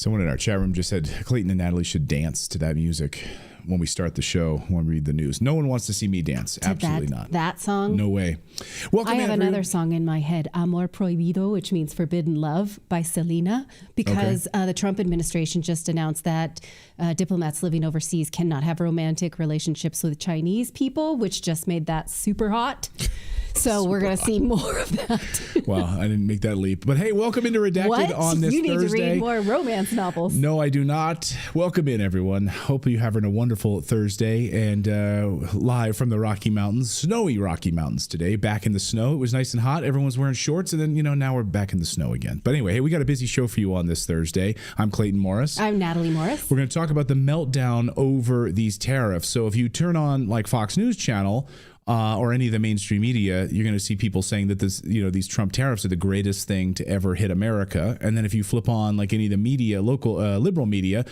Someone in our chat room just said Clayton and Natalie should dance to that music when we start the show, when we read the news. No one wants to see me dance. Absolutely not. That song? No way. Welcome, I have another song in my head, Amor Prohibido, which means Forbidden Love by Selena, because the Trump administration just announced that diplomats living overseas cannot have romantic relationships with Chinese people, which just made that super hot. So we're going to see more of that. Wow, I didn't make that leap. But hey, welcome into Redacted on this Thursday. You need to read more romance novels. No, I do not. Welcome in, everyone. Hope you're having a wonderful Thursday. And live from the Rocky Mountains, snowy Rocky Mountains today, back in the snow. It was nice and hot. Everyone's wearing shorts. And then, now we're back in the snow again. But anyway, hey, we got a busy show for you on this Thursday. I'm Clayton Morris. I'm Natalie Morris. We're going to talk about the meltdown over these tariffs. So if you turn on like Fox News Channel, or any of the mainstream media, you're going to see people saying that these Trump tariffs are the greatest thing to ever hit America. And then if you flip on like any of the media, local liberal media,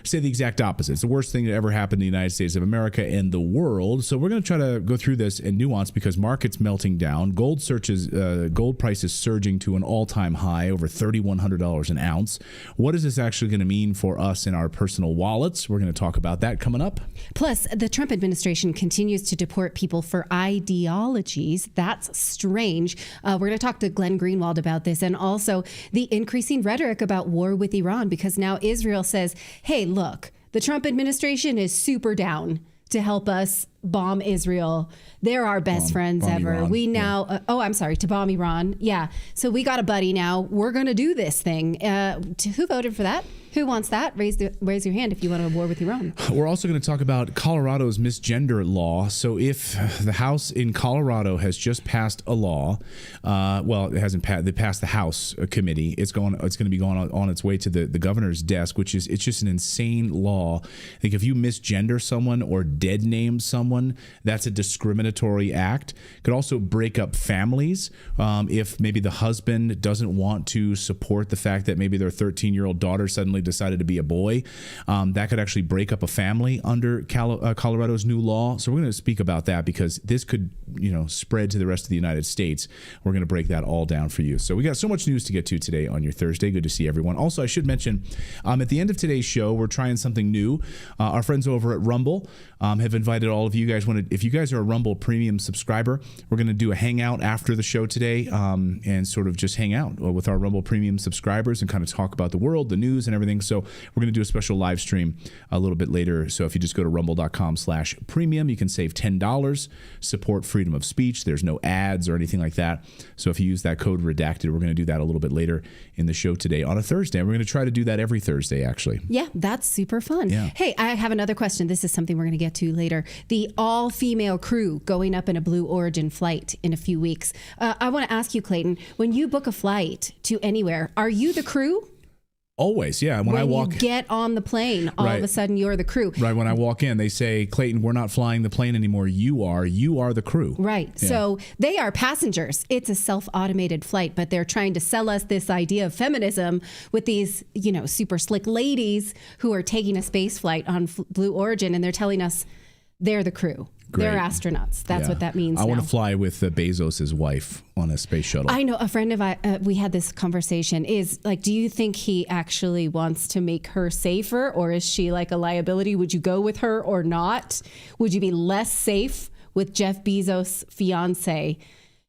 say the exact opposite. It's the worst thing that ever happened in the United States of America and the world. So we're going to try to go through this in nuance because markets melting down. Gold prices surging to an all-time high, over $3,100 an ounce. What is this actually going to mean for us in our personal wallets? We're going to talk about that coming up. Plus, the Trump administration continues to deport people for ideologies. That's strange. We're going to talk to Glenn Greenwald about this, and also the increasing rhetoric about war with Iran, because now Israel says, hey, look, the Trump administration is super down to help us bomb Israel. They're our best friends ever. Iran. We now, to bomb Iran. Yeah. So we got a buddy now. We're going to do this thing. Who voted for that? Who wants that? Raise your hand if you want a war with Iran. We're also going to talk about Colorado's misgender law. So if the House in Colorado has just passed a law, it hasn't passed. They passed the House committee. It's going to be going on its way to the governor's desk, it's just an insane law. Like if you misgender someone or dead name someone, that's a discriminatory act. Could also break up families if maybe the husband doesn't want to support the fact that maybe their 13-year-old daughter suddenly decided to be a boy. That could actually break up a family under Colorado's new law. So we're going to speak about that because this could, spread to the rest of the United States. We're going to break that all down for you. So we got so much news to get to today on your Thursday. Good to see everyone. Also, I should mention at the end of today's show, we're trying something new. Our friends over at Rumble have invited all of you guys. If you guys are a Rumble Premium subscriber, we're going to do a hangout after the show today and sort of just hang out with our Rumble Premium subscribers and kind of talk about the world, the news, and everything. So we're going to do a special live stream a little bit later. So if you just go to rumble.com/premium, you can save $10, support freedom of speech. There's no ads or anything like that. So if you use that code Redacted, we're going to do that a little bit later in the show today on a Thursday. And we're going to try to do that every Thursday, actually. Yeah, that's super fun. Yeah. Hey, I have another question. This is something we're going to get to later. The all-female crew going up in a Blue Origin flight in a few weeks. I want to ask you, Clayton, when you book a flight to anywhere, are you the crew? Always, yeah. When you get on the plane, all of a sudden you're the crew. Right. When I walk in, they say, Clayton, we're not flying the plane anymore. You are the crew. Right. Yeah. So they are passengers. It's a self-automated flight, but they're trying to sell us this idea of feminism with these, super slick ladies who are taking a space flight on Blue Origin, and they're telling us they're the crew. Great. They're astronauts. That's what that means. I want to fly with Bezos' wife on a space shuttle. I know a friend of we had this conversation is like, do you think he actually wants to make her safer, or is she like a liability? Would you go with her or not? Would you be less safe with Jeff Bezos' fiance?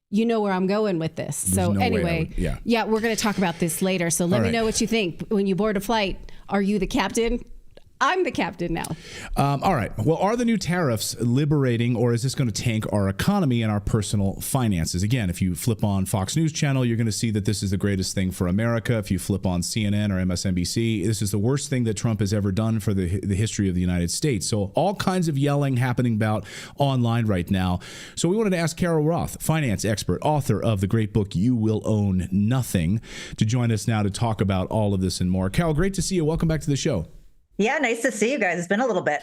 You know where I'm going with this. There's so no anyway, yeah, we're going to talk about this later. So let me know what you think. When you board a flight, are you the captain? I'm the captain now. All right. Well, are the new tariffs liberating, or is this going to tank our economy and our personal finances? Again, if you flip on Fox News Channel, you're going to see that this is the greatest thing for America. If you flip on CNN or MSNBC, this is the worst thing that Trump has ever done for the history of the United States. So all kinds of yelling happening about online right now. So we wanted to ask Carol Roth, finance expert, author of the great book, You Will Own Nothing, to join us now to talk about all of this and more. Carol, great to see you. Welcome back to the show. Yeah, nice to see you guys. It's been a little bit.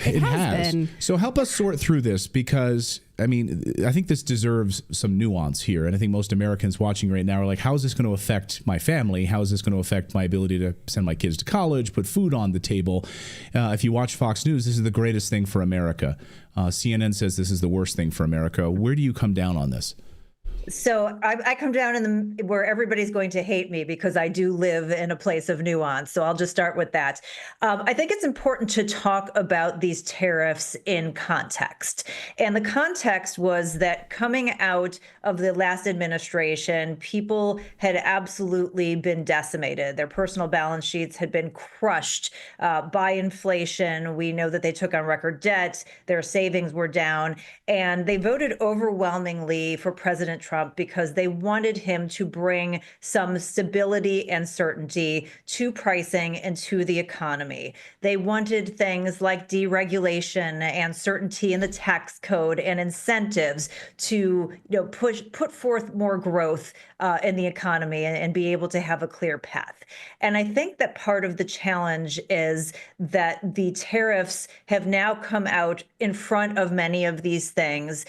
It has been. So help us sort through this because, I think this deserves some nuance here. And I think most Americans watching right now are like, how is this going to affect my family? How is this going to affect my ability to send my kids to college, put food on the table? If you watch Fox News, this is the greatest thing for America. CNN says this is the worst thing for America. Where do you come down on this? So I come down in the where everybody's going to hate me because I do live in a place of nuance. So I'll just start with that. I think it's important to talk about these tariffs in context. And the context was that coming out of the last administration, people had absolutely been decimated. Their personal balance sheets had been crushed by inflation. We know that they took on record debt. Their savings were down. And they voted overwhelmingly for President Trump because they wanted him to bring some stability and certainty to pricing and to the economy. They wanted things like deregulation and certainty in the tax code and incentives to put forth more growth in the economy and be able to have a clear path. And I think that part of the challenge is that the tariffs have now come out in front of many of these things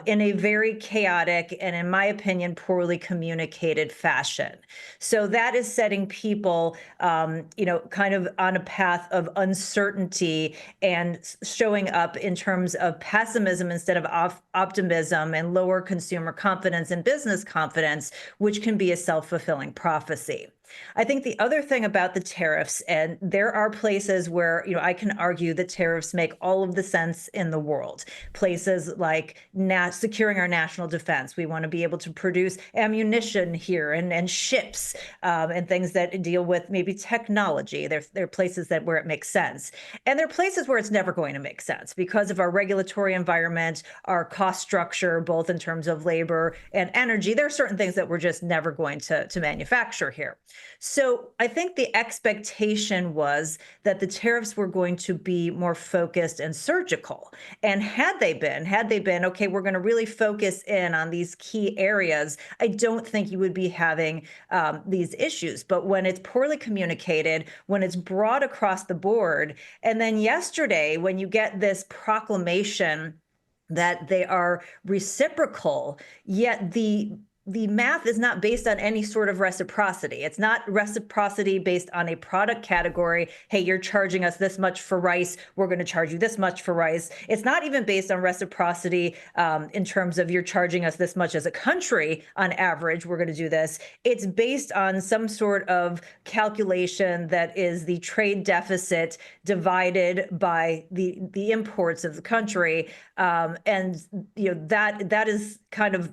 in a very chaotic and, in my opinion, poorly communicated fashion. So that is setting people, kind of on a path of uncertainty and showing up in terms of pessimism instead of optimism and lower consumer confidence and business confidence, which can be a self-fulfilling prophecy. I think the other thing about the tariffs, and there are places where, I can argue that tariffs make all of the sense in the world. Places like securing our national defense. We want to be able to produce ammunition here and ships and things that deal with maybe technology. There are places where it makes sense. And there are places where it's never going to make sense because of our regulatory environment, our cost structure, both in terms of labor and energy. There are certain things that we're just never going to manufacture here. So I think the expectation was that the tariffs were going to be more focused and surgical. And had they been, okay, we're going to really focus in on these key areas, I don't think you would be having these issues. But when it's poorly communicated, when it's broad across the board, and then yesterday, when you get this proclamation that they are reciprocal, yet the math is not based on any sort of reciprocity. It's not reciprocity based on a product category. Hey, you're charging us this much for rice. We're going to charge you this much for rice. It's not even based on reciprocity in terms of you're charging us this much as a country on average. We're going to do this. It's based on some sort of calculation that is the trade deficit divided by the imports of the country. And that is kind of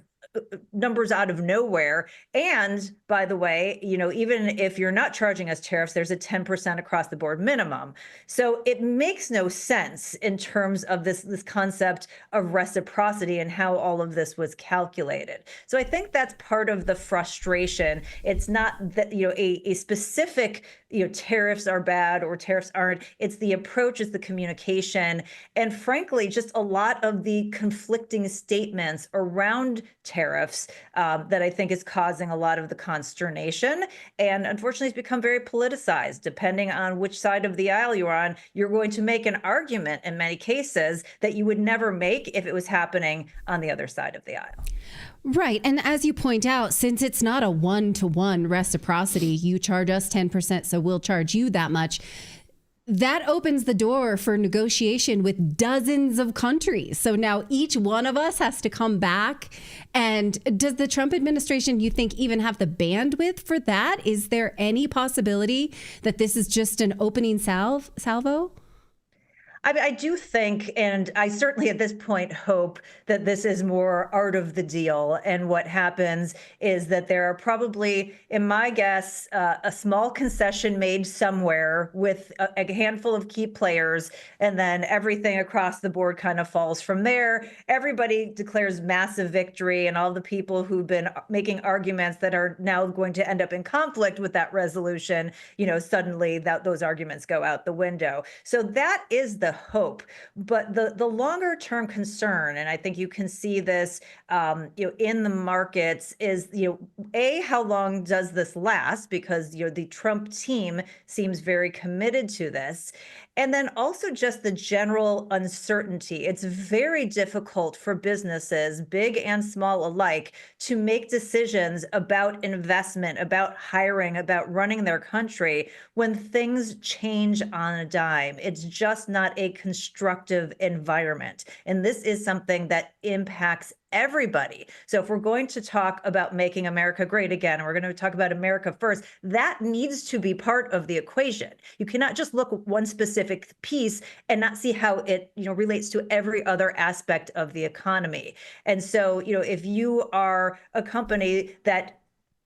numbers out of nowhere. And by the way, even if you're not charging us tariffs, there's a 10% across the board minimum. So it makes no sense in terms of this concept of reciprocity and how all of this was calculated. So I think that's part of the frustration. It's not that, a specific, tariffs are bad or tariffs aren't. It's the approach, it's the communication, and frankly, just a lot of the conflicting statements around tariffs that I think is causing a lot of the consternation. And unfortunately, it's become very politicized. Depending on which side of the aisle you're on, you're going to make an argument in many cases that you would never make if it was happening on the other side of the aisle. Right. And as you point out, since it's not a one-to-one reciprocity, you charge us 10%, so we'll charge you that much. That opens the door for negotiation with dozens of countries. So now each one of us has to come back. And does the Trump administration, you think, even have the bandwidth for that? Is there any possibility that this is just an opening salvo? I do think, and I certainly at this point hope that this is more art of the deal. And what happens is that there are probably, in my guess, a small concession made somewhere with a handful of key players, and then everything across the board kind of falls from there. Everybody declares massive victory, and all the people who've been making arguments that are now going to end up in conflict with that resolution, suddenly those arguments go out the window. So that is the hope. But the longer term concern, and I think you can see this in the markets, is how long does this last? Because the Trump team seems very committed to this. And then also just the general uncertainty. It's very difficult for businesses, big and small alike, to make decisions about investment, about hiring, about running their country when things change on a dime. It's just not a constructive environment. And this is something that impacts everybody. So if we're going to talk about making America great again, and we're going to talk about America first, that needs to be part of the equation. You cannot just look at one specific piece and not see how it, relates to every other aspect of the economy. And so, if you are a company that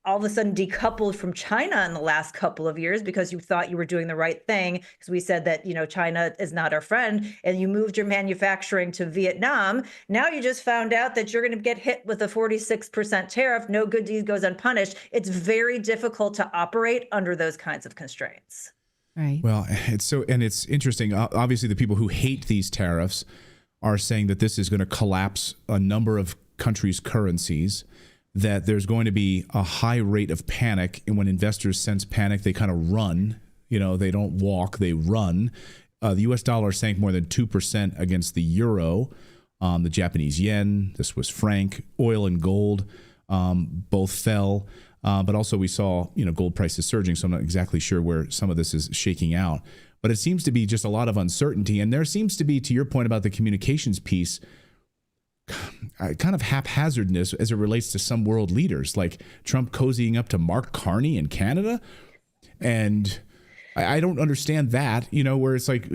all of a sudden decoupled from China in the last couple of years because you thought you were doing the right thing, because we said that, China is not our friend, and you moved your manufacturing to Vietnam. Now you just found out that you're going to get hit with a 46% tariff. No good deed goes unpunished. It's very difficult to operate under those kinds of constraints. Right. Well, it's interesting. Obviously, the people who hate these tariffs are saying that this is going to collapse a number of countries' currencies, that there's going to be a high rate of panic. And when investors sense panic, they kind of run. They don't walk, they run. The U.S. dollar sank more than 2% against the euro, the Japanese yen, the Swiss franc, oil and gold both fell. But also we saw, gold prices surging. So I'm not exactly sure where some of this is shaking out. But it seems to be just a lot of uncertainty. And there seems to be, to your point about the communications piece, kind of haphazardness as it relates to some world leaders, like Trump cozying up to Mark Carney in Canada. And I don't understand that, where it's like,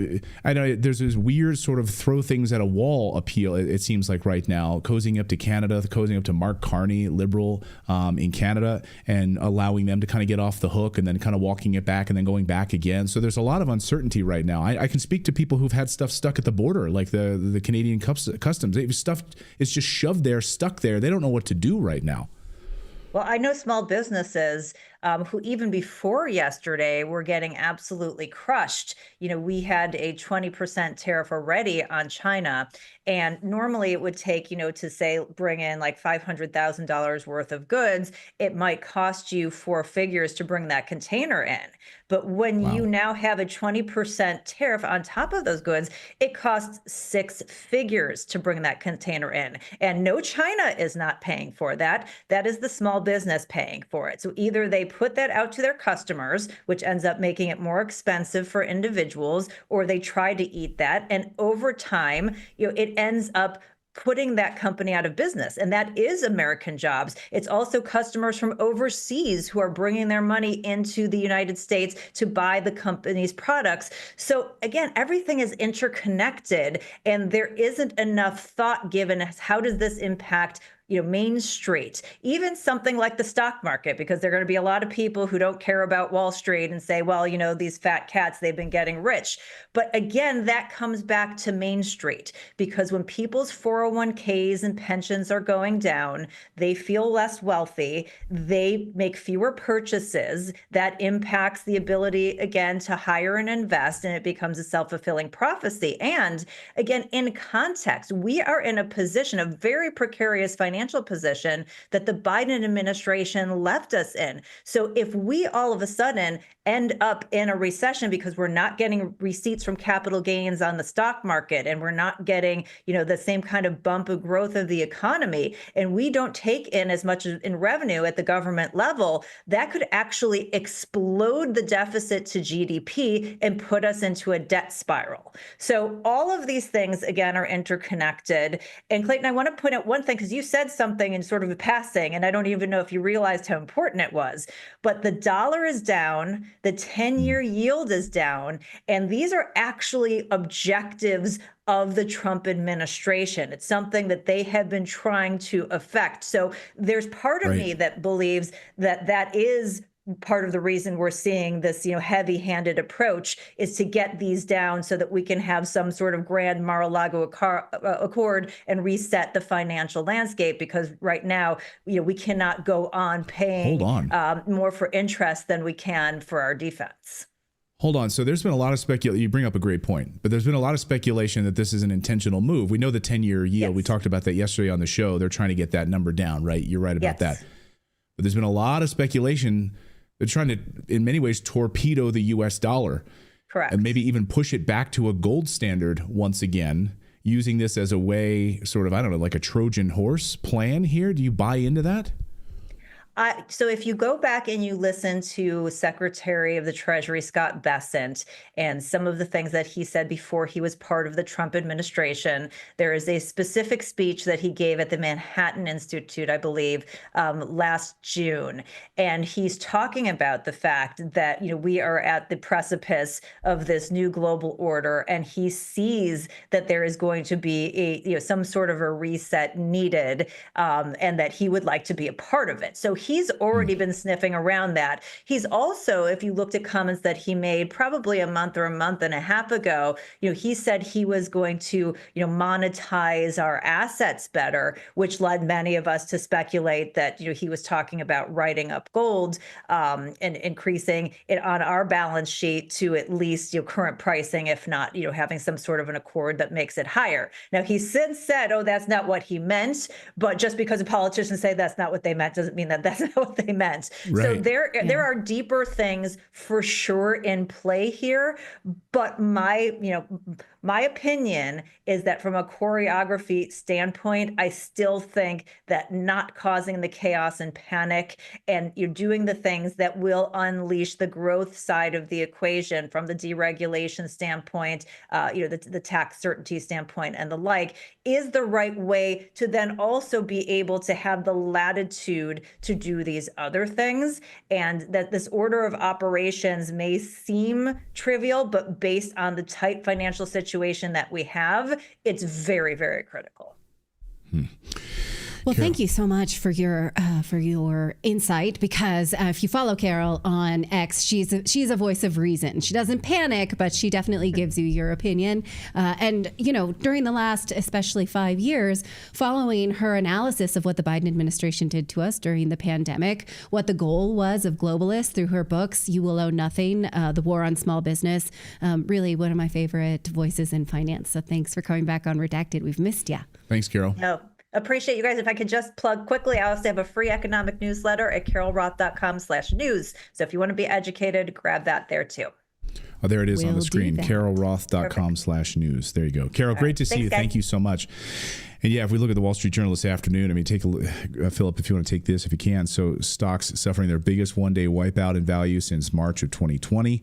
I know there's this weird sort of throw things at a wall appeal. It seems like right now, cozying up to Canada, cozying up to Mark Carney, liberal in Canada, and allowing them to kind of get off the hook and then kind of walking it back and then going back again. So there's a lot of uncertainty right now. I can speak to people who've had stuff stuck at the border, like the Canadian customs. It's just shoved there, stuck there. They don't know what to do right now. Well, I know small businesses who even before yesterday were getting absolutely crushed. We had a 20% tariff already on China. And normally it would take, to say, bring in like $500,000 worth of goods, it might cost you four figures to bring that container in. But when you now have a 20% tariff on top of those goods, it costs six figures to bring that container in. And no, China is not paying for that. That is the small business paying for it. So either they put that out to their customers, which ends up making it more expensive for individuals, or they try to eat that. And over time, it ends up putting that company out of business. And that is American jobs. It's also customers from overseas who are bringing their money into the United States to buy the company's products. So again, everything is interconnected, and there isn't enough thought given as how does this impact Main Street, even something like the stock market, because there are going to be a lot of people who don't care about Wall Street and say, well, these fat cats, they've been getting rich. But again, that comes back to Main Street, because when people's 401ks and pensions are going down, they feel less wealthy. They make fewer purchases. That impacts the ability, again, to hire and invest, and it becomes a self-fulfilling prophecy. And again, in context, we are in a position, a very precarious financial position that the Biden administration left us in. So if we all of a sudden end up in a recession because we're not getting receipts from capital gains on the stock market, and we're not getting, the same kind of bump of growth of the economy, and we don't take in as much in revenue at the government level, that could actually explode the deficit to GDP and put us into a debt spiral. So all of these things, again, are interconnected. And Clayton, I want to point out one thing, because you said something in sort of a passing, and I don't even know if you realized how important it was, but the dollar is down, the 10-year yield is down, and these are actually objectives of the Trump administration. It's something that they have been trying to affect. So there's part of me that believes that that is part of the reason we're seeing this, heavy-handed approach, is to get these down so that we can have some sort of grand Mar-a-Lago accord and reset the financial landscape. Because right now, we cannot go on paying more for interest than we can for our defense. Hold on. So there's been a lot of speculation. You bring up a great point, but there's been a lot of speculation that this is an intentional move. We know the 10-year yield. Yes. We talked about that yesterday on the show. They're trying to get that number down, right? You're right about that. But there's been a lot of speculation. They're trying to, in many ways, torpedo the U.S. dollar. Correct. And maybe even push it back to a gold standard once again, using this as a way, sort of, I don't know, like a Trojan horse plan here. Do you buy into that? So if you go back and you listen to Secretary of the Treasury Scott Bessent and some of the things that he said before he was part of the Trump administration, there is a specific speech that he gave at the Manhattan Institute, I believe, last June. And he's talking about the fact that, we are at the precipice of this new global order, and he sees that there is going to be some sort of a reset needed, and that he would like to be a part of it. So he's already been sniffing around that. He's also, if you looked at comments that he made probably a month or a month and a half ago, he said he was going to, monetize our assets better, which led many of us to speculate that, he was talking about writing up gold, and increasing it on our balance sheet to at least, current pricing, if not, having some sort of an accord that makes it higher. Now, he's since said, oh, that's not what he meant. But just because a politician say that's not what they meant doesn't mean that that's not what they meant. Right. So there are deeper things for sure in play here. But my opinion is that from a choreography standpoint, I still think that not causing the chaos and panic, and you're doing the things that will unleash the growth side of the equation from the deregulation standpoint, the tax certainty standpoint and the like, is the right way to then also be able to have the latitude to do these other things. And that this order of operations may seem trivial, but based on the tight financial situation that we have, it's very, very critical. Well, thank you so much for your insight, because if you follow Carol on X, she's a voice of reason. She doesn't panic, but she definitely gives you your opinion. And during the last, especially 5 years, following her analysis of what the Biden administration did to us during the pandemic, what the goal was of globalists through her books, You Will Own Nothing, The War on Small Business, really one of my favorite voices in finance. So thanks for coming back on Redacted. We've missed you. Thanks, Carol. No. Appreciate you guys. If I could just plug quickly, I also have a free economic newsletter at carolroth.com/news. So if you want to be educated, grab that there too. Oh, there it is on the We'll screen, do that. carolroth.com/news. There you go. Carol, great to see you. Thanks, guys. Thank you so much. And yeah, if we look at the Wall Street Journal this afternoon, I mean, take a look, Philip, if you want to take this, if you can. So stocks suffering their biggest one-day wipeout in value since March of 2020.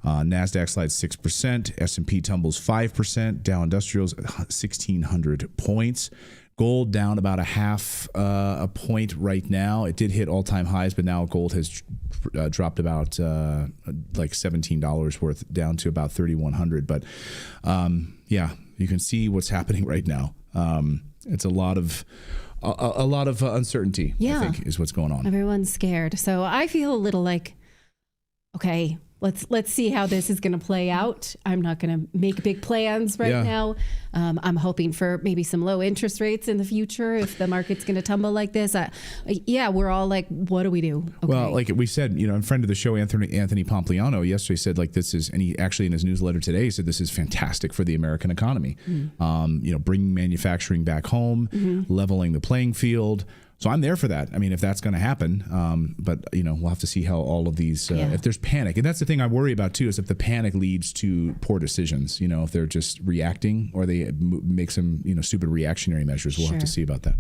NASDAQ slides 6%, S&P tumbles 5%, Dow Industrials 1,600 points. Gold down about a half a point right now. It did hit all-time highs, but now gold has dropped about like $17 worth, down to about 3,100. But yeah, you can see what's happening right now. It's a lot of uncertainty, I think, is what's going on. Everyone's scared. So I feel a little like, okay, let's see how this is going to play out. I'm not going to make big plans right now. I'm hoping for maybe some low interest rates in the future if the market's going to tumble like this. We're all like, what do we do? Okay. Well, like we said, a friend of the show, Anthony Pompliano, yesterday said like this is, and he actually in his newsletter today said this is fantastic for the American economy. Bringing manufacturing back home, leveling the playing field. So I'm there for that. I mean, if that's going to happen, but we'll have to see how all of these, if there's panic, and that's the thing I worry about too, is if the panic leads to poor decisions, if they're just reacting or they make some, stupid reactionary measures, we'll have to see about that.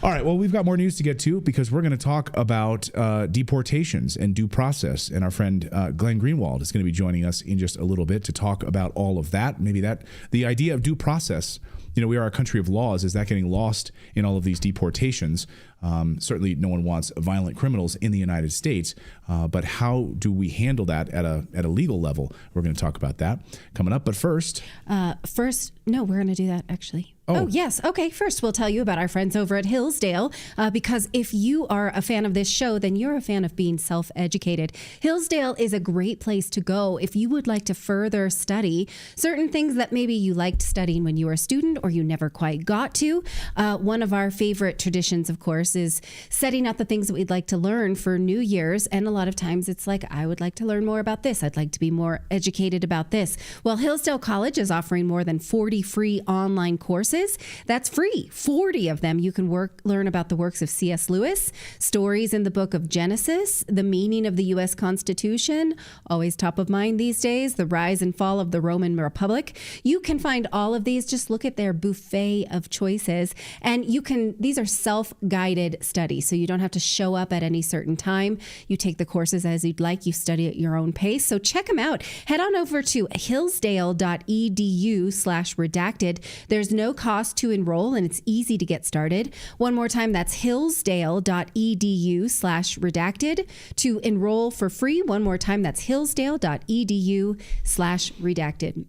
All right. Well, we've got more news to get to because we're going to talk about deportations and due process. And our friend Glenn Greenwald is going to be joining us in just a little bit to talk about all of that. Maybe the idea of due process. We are a country of laws. Is that getting lost in all of these deportations? Certainly no one wants violent criminals in the United States, but how do we handle that at a legal level? We're going to talk about that coming up. But first, no, we're going to do that actually. Oh, yes. Okay. First, we'll tell you about our friends over at Hillsdale, because if you are a fan of this show, then you're a fan of being self-educated. Hillsdale is a great place to go if you would like to further study certain things that maybe you liked studying when you were a student or you never quite got to. One of our favorite traditions, of course, is setting out the things that we'd like to learn for New Year's. And a lot of times it's like, I would like to learn more about this. I'd like to be more educated about this. Well, Hillsdale College is offering more than 40 free online courses. That's free. 40 of them. You can learn about the works of C.S. Lewis, stories in the book of Genesis, the meaning of the U.S. Constitution, always top of mind these days, the rise and fall of the Roman Republic. You can find all of these. Just look at their buffet of choices. And these are self-guided guided study. So you don't have to show up at any certain time. You take the courses as you'd like. You study at your own pace. So check them out. Head on over to hillsdale.edu/redacted. There's no cost to enroll and it's easy to get started. One more time, that's hillsdale.edu/redacted to enroll for free. One more time, that's hillsdale.edu/redacted.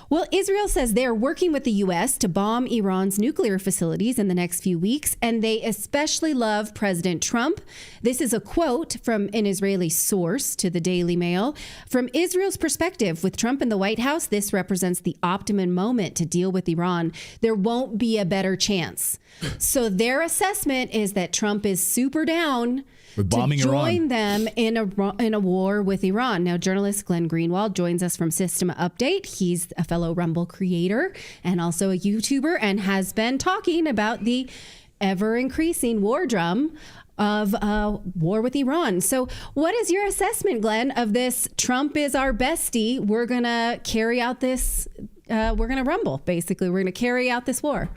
Well, Israel says they're working with the U.S. to bomb Iran's nuclear facilities in the next few weeks, and they especially love President Trump. This is a quote from an Israeli source to the Daily Mail. From Israel's perspective, with Trump in the White House, this represents the optimum moment to deal with Iran. There won't be a better chance. So their assessment is that Trump is super down with bombing to join Iran. them in a war with Iran. Now, journalist Glenn Greenwald joins us from System Update. He's a fellow Rumble creator and also a YouTuber, and has been talking about the ever-increasing war drum of war with Iran. So what is your assessment, Glenn, of this? Trump is our bestie. We're going to carry out this, we're going to rumble, basically. We're going to carry out this war.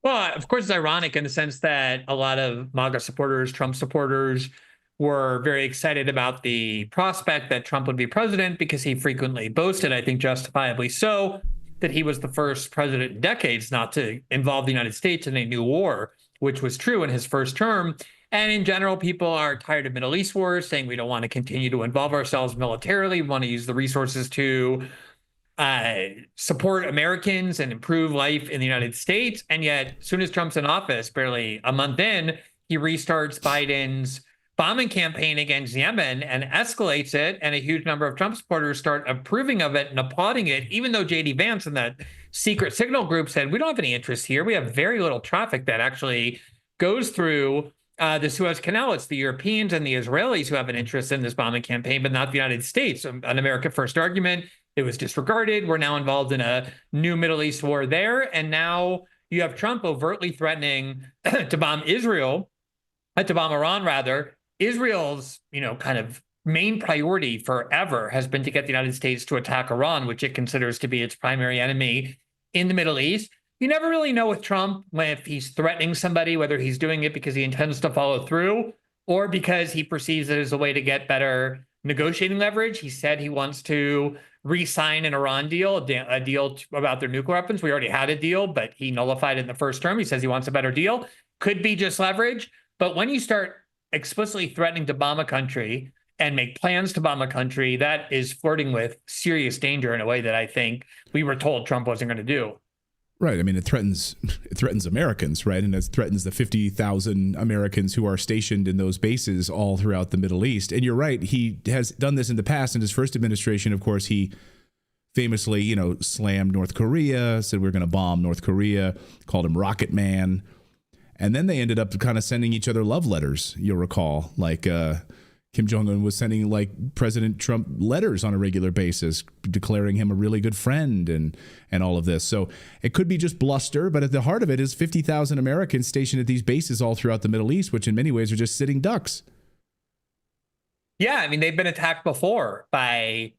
Well, of course, it's ironic in the sense that a lot of MAGA supporters, Trump supporters, were very excited about the prospect that Trump would be president because he frequently boasted, I think justifiably so, that he was the first president in decades not to involve the United States in a new war, which was true in his first term. And in general, people are tired of Middle East wars, saying we don't want to continue to involve ourselves militarily. We want to use the resources to support Americans and improve life in the United States. And yet, as soon as Trump's in office, barely a month in, he restarts Biden's bombing campaign against Yemen and escalates it. And a huge number of Trump supporters start approving of it and applauding it, even though J.D. Vance and that secret signal group said, we don't have any interest here. We have very little traffic that actually goes through the Suez Canal. It's the Europeans and the Israelis who have an interest in this bombing campaign, but not the United States. An America First argument. It was disregarded. We're now involved in a new Middle East war there. And now you have Trump overtly threatening to bomb Israel, to bomb Iran, rather. Israel's, kind of main priority forever has been to get the United States to attack Iran, which it considers to be its primary enemy in the Middle East. You never really know with Trump if he's threatening somebody, whether he's doing it because he intends to follow through or because he perceives it as a way to get better negotiating leverage. He said he wants to re-sign an Iran deal, a deal about their nuclear weapons. We already had a deal, but he nullified it in the first term. He says he wants a better deal. Could be just leverage. But when you start explicitly threatening to bomb a country and make plans to bomb a country, that is flirting with serious danger in a way that I think we were told Trump wasn't going to do. Right. I mean, it threatens Americans, right? And it threatens the 50,000 Americans who are stationed in those bases all throughout the Middle East. And you're right. He has done this in the past. In his first administration, of course, he famously, slammed North Korea, said we're going to bomb North Korea, called him Rocket Man. And then they ended up kind of sending each other love letters, you'll recall, like Kim Jong-un was sending President Trump letters on a regular basis, declaring him a really good friend and all of this. So it could be just bluster, but at the heart of it is 50,000 Americans stationed at these bases all throughout the Middle East, which in many ways are just sitting ducks. Yeah, I mean, they've been attacked before by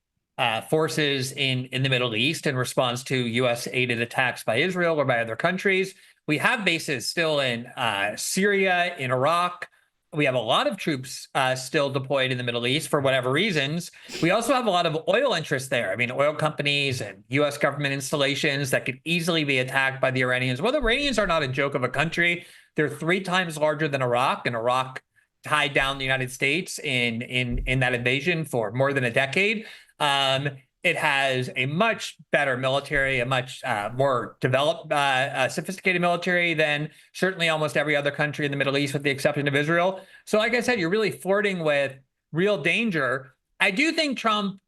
forces in the Middle East in response to U.S.-aided attacks by Israel or by other countries. We have bases still in Syria, in Iraq. We have a lot of troops still deployed in the Middle East for whatever reasons. We also have a lot of oil interests there. I mean, oil companies and U.S. government installations that could easily be attacked by the Iranians. Well, the Iranians are not a joke of a country. They're 3 times larger than Iraq, and Iraq tied down the United States in that invasion for more than a decade. It has a much better military, a much more developed, sophisticated military than certainly almost every other country in the Middle East, with the exception of Israel. So like I said, you're really flirting with real danger. I do think Trump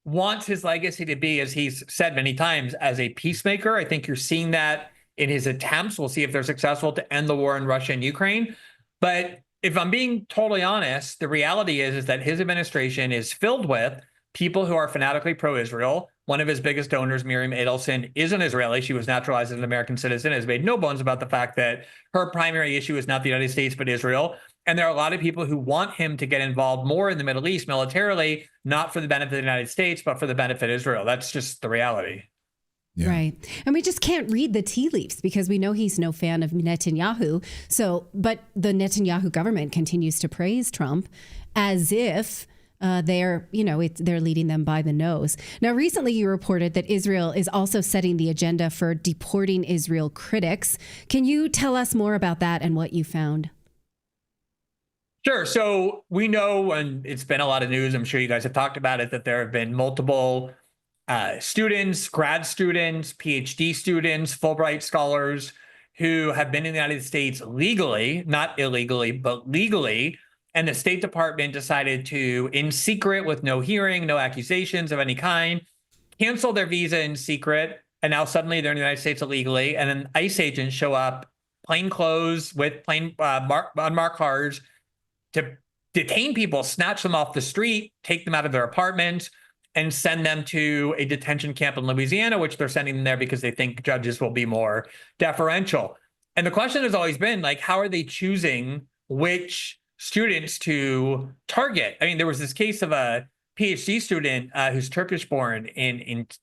wants his legacy to be, as he's said many times, as a peacemaker. I think you're seeing that in his attempts. We'll see if they're successful to end the war in Russia and Ukraine. But if I'm being totally honest, the reality is that his administration is filled with people who are fanatically pro-Israel. One of his biggest donors, Miriam Edelson, is an Israeli. She was naturalized as an American citizen, has made no bones about the fact that her primary issue is not the United States, but Israel. And there are a lot of people who want him to get involved more in the Middle East militarily, not for the benefit of the United States, but for the benefit of Israel. That's just the reality. Yeah. Right. And we just can't read the tea leaves because we know he's no fan of Netanyahu. But the Netanyahu government continues to praise Trump as if they're leading them by the nose. Now, recently you reported that Israel is also setting the agenda for deporting Israel critics. Can you tell us more about that and what you found? Sure. So we know, and it's been a lot of news, I'm sure you guys have talked about it, that there have been multiple students, grad students, PhD students, Fulbright scholars who have been in the United States legally, not illegally, but legally. And the State Department decided to, in secret, with no hearing, no accusations of any kind, cancel their visa in secret. And now suddenly they're in the United States illegally. And then ICE agents show up, plain clothes with unmarked cars, to detain people, snatch them off the street, take them out of their apartments, and send them to a detention camp in Louisiana, which they're sending them there because they think judges will be more deferential. And the question has always been, like, how are they choosing which students to target? I mean, there was this case of a PhD student who's Turkish-born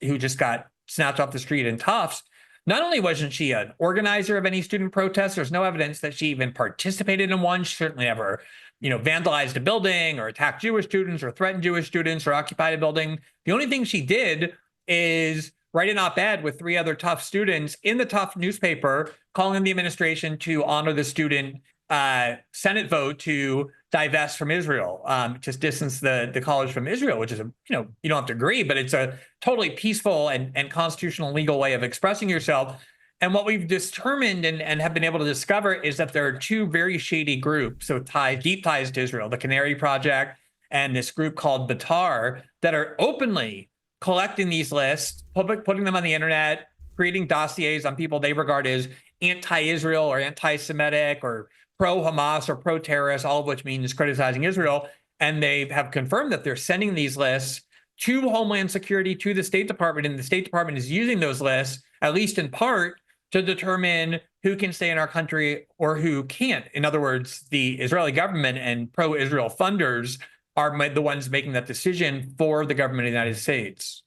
who just got snatched off the street in Tufts. Not only wasn't she an organizer of any student protest, there's no evidence that she even participated in one. She certainly never vandalized a building or attacked Jewish students or threatened Jewish students or occupied a building. The only thing she did is write an op-ed with 3 other Tufts students in the Tufts newspaper, calling on the administration to honor the student Senate vote to divest from Israel, just distance the college from Israel, which is you don't have to agree, but it's a totally peaceful and constitutional legal way of expressing yourself. And what we've determined and have been able to discover is that there are 2 very shady groups, so deep ties to Israel, the Canary Project and this group called Batar, that are openly collecting these lists, putting them on the internet, creating dossiers on people they regard as anti-Israel or anti-Semitic or pro-Hamas or pro-terrorist, all of which means criticizing Israel. And they have confirmed that they're sending these lists to Homeland Security, to the State Department, and the State Department is using those lists, at least in part, to determine who can stay in our country or who can't. In other words, the Israeli government and pro-Israel funders are the ones making that decision for the government of the United States.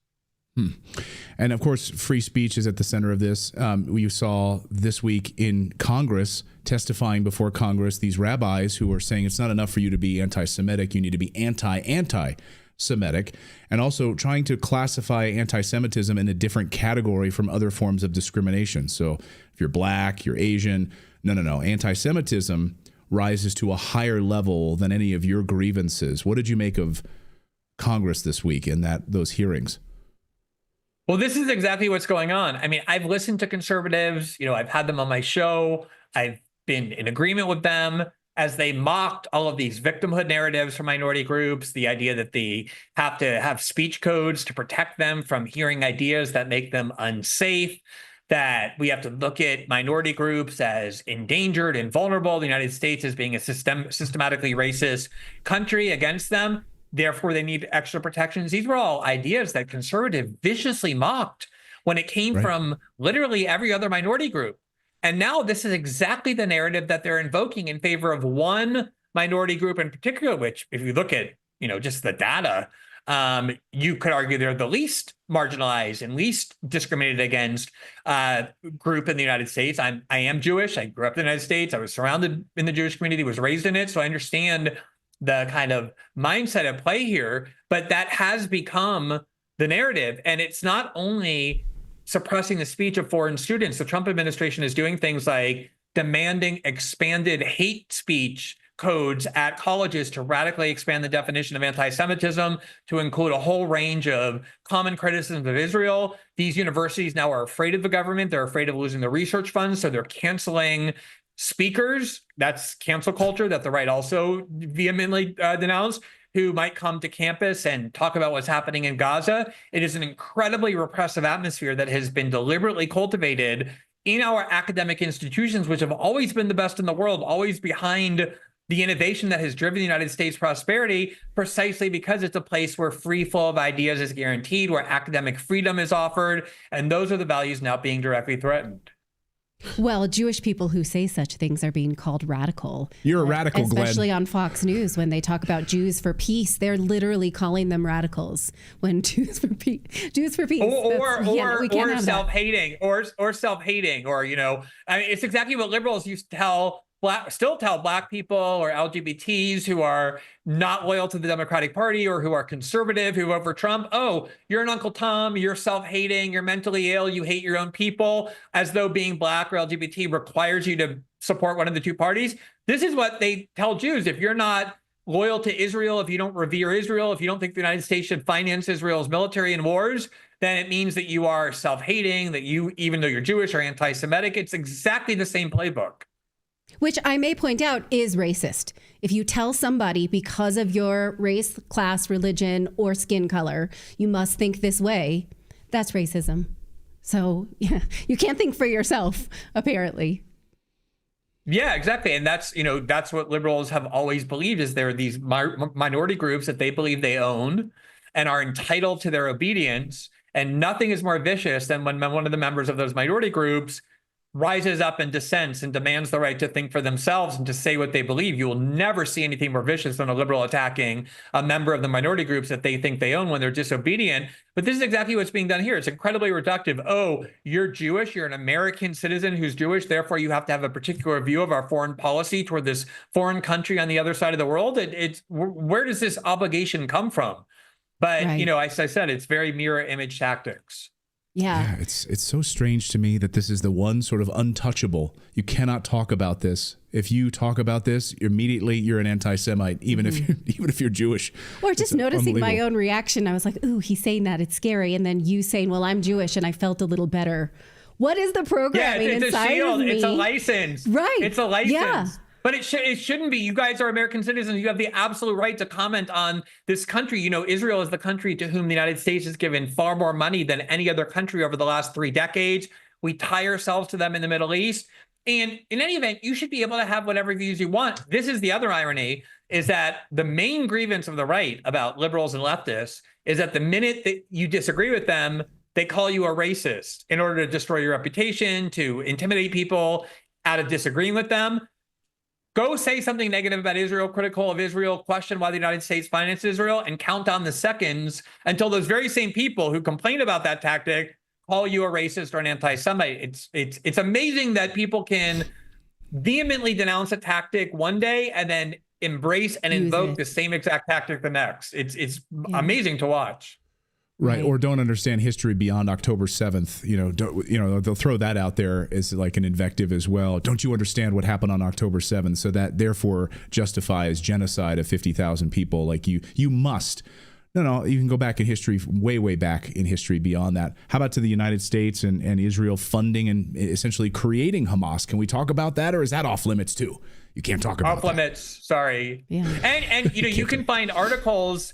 And of course, free speech is at the center of this. We saw this week in Congress, testifying before Congress, these rabbis who are saying it's not enough for you to be anti-Semitic, you need to be anti-Semitic, and also trying to classify anti-Semitism in a different category from other forms of discrimination. So if you're black, you're Asian, no. Anti-Semitism rises to a higher level than any of your grievances. What did you make of Congress this week in those hearings? Well, this is exactly what's going on. I mean, I've listened to conservatives, I've had them on my show. I've been in agreement with them as they mocked all of these victimhood narratives for minority groups, the idea that they have to have speech codes to protect them from hearing ideas that make them unsafe, that we have to look at minority groups as endangered and vulnerable, the United States as being a systematically racist country against them. Therefore, they need extra protections. These were all ideas that conservatives viciously mocked when it came from literally every other minority group. And now this is exactly the narrative that they're invoking in favor of one minority group in particular, which if you look at, just the data, you could argue they're the least marginalized and least discriminated against group in the United States. I am Jewish. I grew up in the United States. I was surrounded in the Jewish community, was raised in it. So I understand the kind of mindset at play here, but that has become the narrative. And it's not only suppressing the speech of foreign students. The Trump administration is doing things like demanding expanded hate speech codes at colleges to radically expand the definition of anti-Semitism to include a whole range of common criticisms of Israel. These universities now are afraid of the government. They're afraid of losing the research funds. So they're canceling speakers. That's cancel culture that the right also vehemently denounced, who might come to campus and talk about what's happening in Gaza. It is an incredibly repressive atmosphere that has been deliberately cultivated in our academic institutions, which have always been the best in the world, always behind the innovation that has driven the United States prosperity, precisely because it's a place where free flow of ideas is guaranteed, where academic freedom is offered, and those are the values now being directly threatened. Well, Jewish people who say such things are being called radical. You're a radical, especially Glenn. on Fox News when they talk about Jews for peace. They're literally calling them radicals when Jews for peace. Jews for peace. Or self-hating, or self-hating, or I mean, it's exactly what liberals used to still tell black people or LGBTs who are not loyal to the Democratic Party or who are conservative, who vote for Trump. Oh, you're an Uncle Tom, you're self-hating, you're mentally ill, you hate your own people, as though being black or LGBT requires you to support one of the two parties. This is what they tell Jews. If you're not loyal to Israel, if you don't revere Israel, if you don't think the United States should finance Israel's military and wars, then it means that you are self-hating, that you, even though you're Jewish, are anti-Semitic. It's exactly the same playbook. Which I may point out is racist. If you tell somebody because of your race, class, religion, or skin color, you must think this way, that's racism. So yeah, you can't think for yourself, apparently. Yeah, exactly. And that's what liberals have always believed, is there are these minority groups that they believe they own and are entitled to their obedience. And nothing is more vicious than when one of the members of those minority groups rises up and dissents and demands the right to think for themselves and to say what they believe. You will never see anything more vicious than a liberal attacking a member of the minority groups that they think they own when they're disobedient. But this is exactly what's being done here. It's incredibly reductive. Oh, you're Jewish, you're an American citizen who's Jewish, therefore you have to have a particular view of our foreign policy toward this foreign country on the other side of the world. Where does this obligation come from? But, right. As I said, it's very mirror image tactics. Yeah. It's so strange to me that this is the one sort of untouchable. You cannot talk about this. If you talk about this, immediately you're an anti-Semite, even if you're Jewish. Or just noticing my own reaction. I was like, ooh, he's saying that. It's scary. And then you saying, well, I'm Jewish, and I felt a little better. What is the programming it's inside a shield. of me? It's a license. Right. It's a license. Yeah. But it shouldn't be. You guys are American citizens. You have the absolute right to comment on this country. Israel is the country to whom the United States has given far more money than any other country over the last 3 decades. We tie ourselves to them in the Middle East. And in any event, you should be able to have whatever views you want. This is the other irony, is that the main grievance of the right about liberals and leftists is that the minute that you disagree with them, they call you a racist in order to destroy your reputation, to intimidate people out of disagreeing with them. Go say something negative about Israel, critical of Israel, question why the United States financed Israel, and count down the seconds until those very same people who complain about that tactic call you a racist or an anti-Semite. It's amazing that people can vehemently denounce a tactic one day and then embrace and invoke the same exact tactic the next. It's amazing to watch. Right. Or don't understand history beyond October 7th. They'll throw that out there as like an invective as well. Don't you understand what happened on October 7th? So that therefore justifies genocide of 50,000 people. Like you must. No, you can go back in history, way back in history beyond that. How about to the United States and Israel funding and essentially creating Hamas? Can we talk about that, or is that off limits too? You can't talk about off limits. Sorry. Yeah. And you can find articles,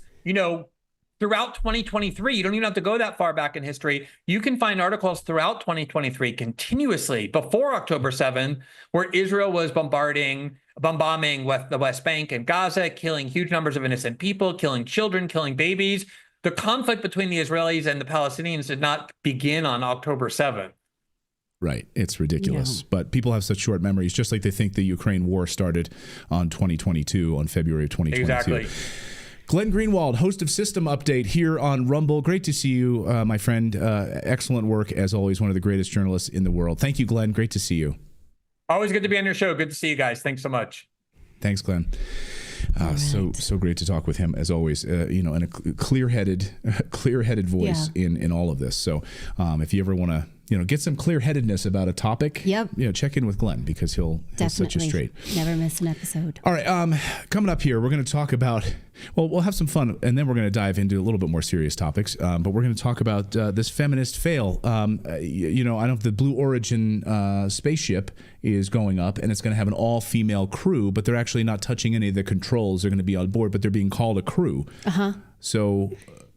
throughout 2023, you don't even have to go that far back in history. You can find articles throughout 2023 continuously before October 7th, where Israel was bombing the West Bank and Gaza, killing huge numbers of innocent people, killing children, killing babies. The conflict between the Israelis and the Palestinians did not begin on October 7th. Right. It's ridiculous. Yeah. But people have such short memories, just like they think the Ukraine war started on February of 2022. Exactly. Glenn Greenwald, host of System Update here on Rumble. Great to see you, my friend. Excellent work, as always, one of the greatest journalists in the world. Thank you, Glenn. Great to see you. Always good to be on your show. Good to see you guys. Thanks so much. Thanks, Glenn. So great to talk with him, as always, and a clear-headed voice in all of this. So if you ever want to get some clear-headedness about a topic, check in with Glenn, because he'll set you straight. Never miss an episode. All right, coming up here, we're going to talk about, we'll have some fun, and then we're going to dive into a little bit more serious topics, but we're going to talk about this feminist fail. I know the Blue Origin spaceship is going up, and it's going to have an all-female crew, but they're actually not touching any of the controls. They're going to be on board, but they're being called a crew. So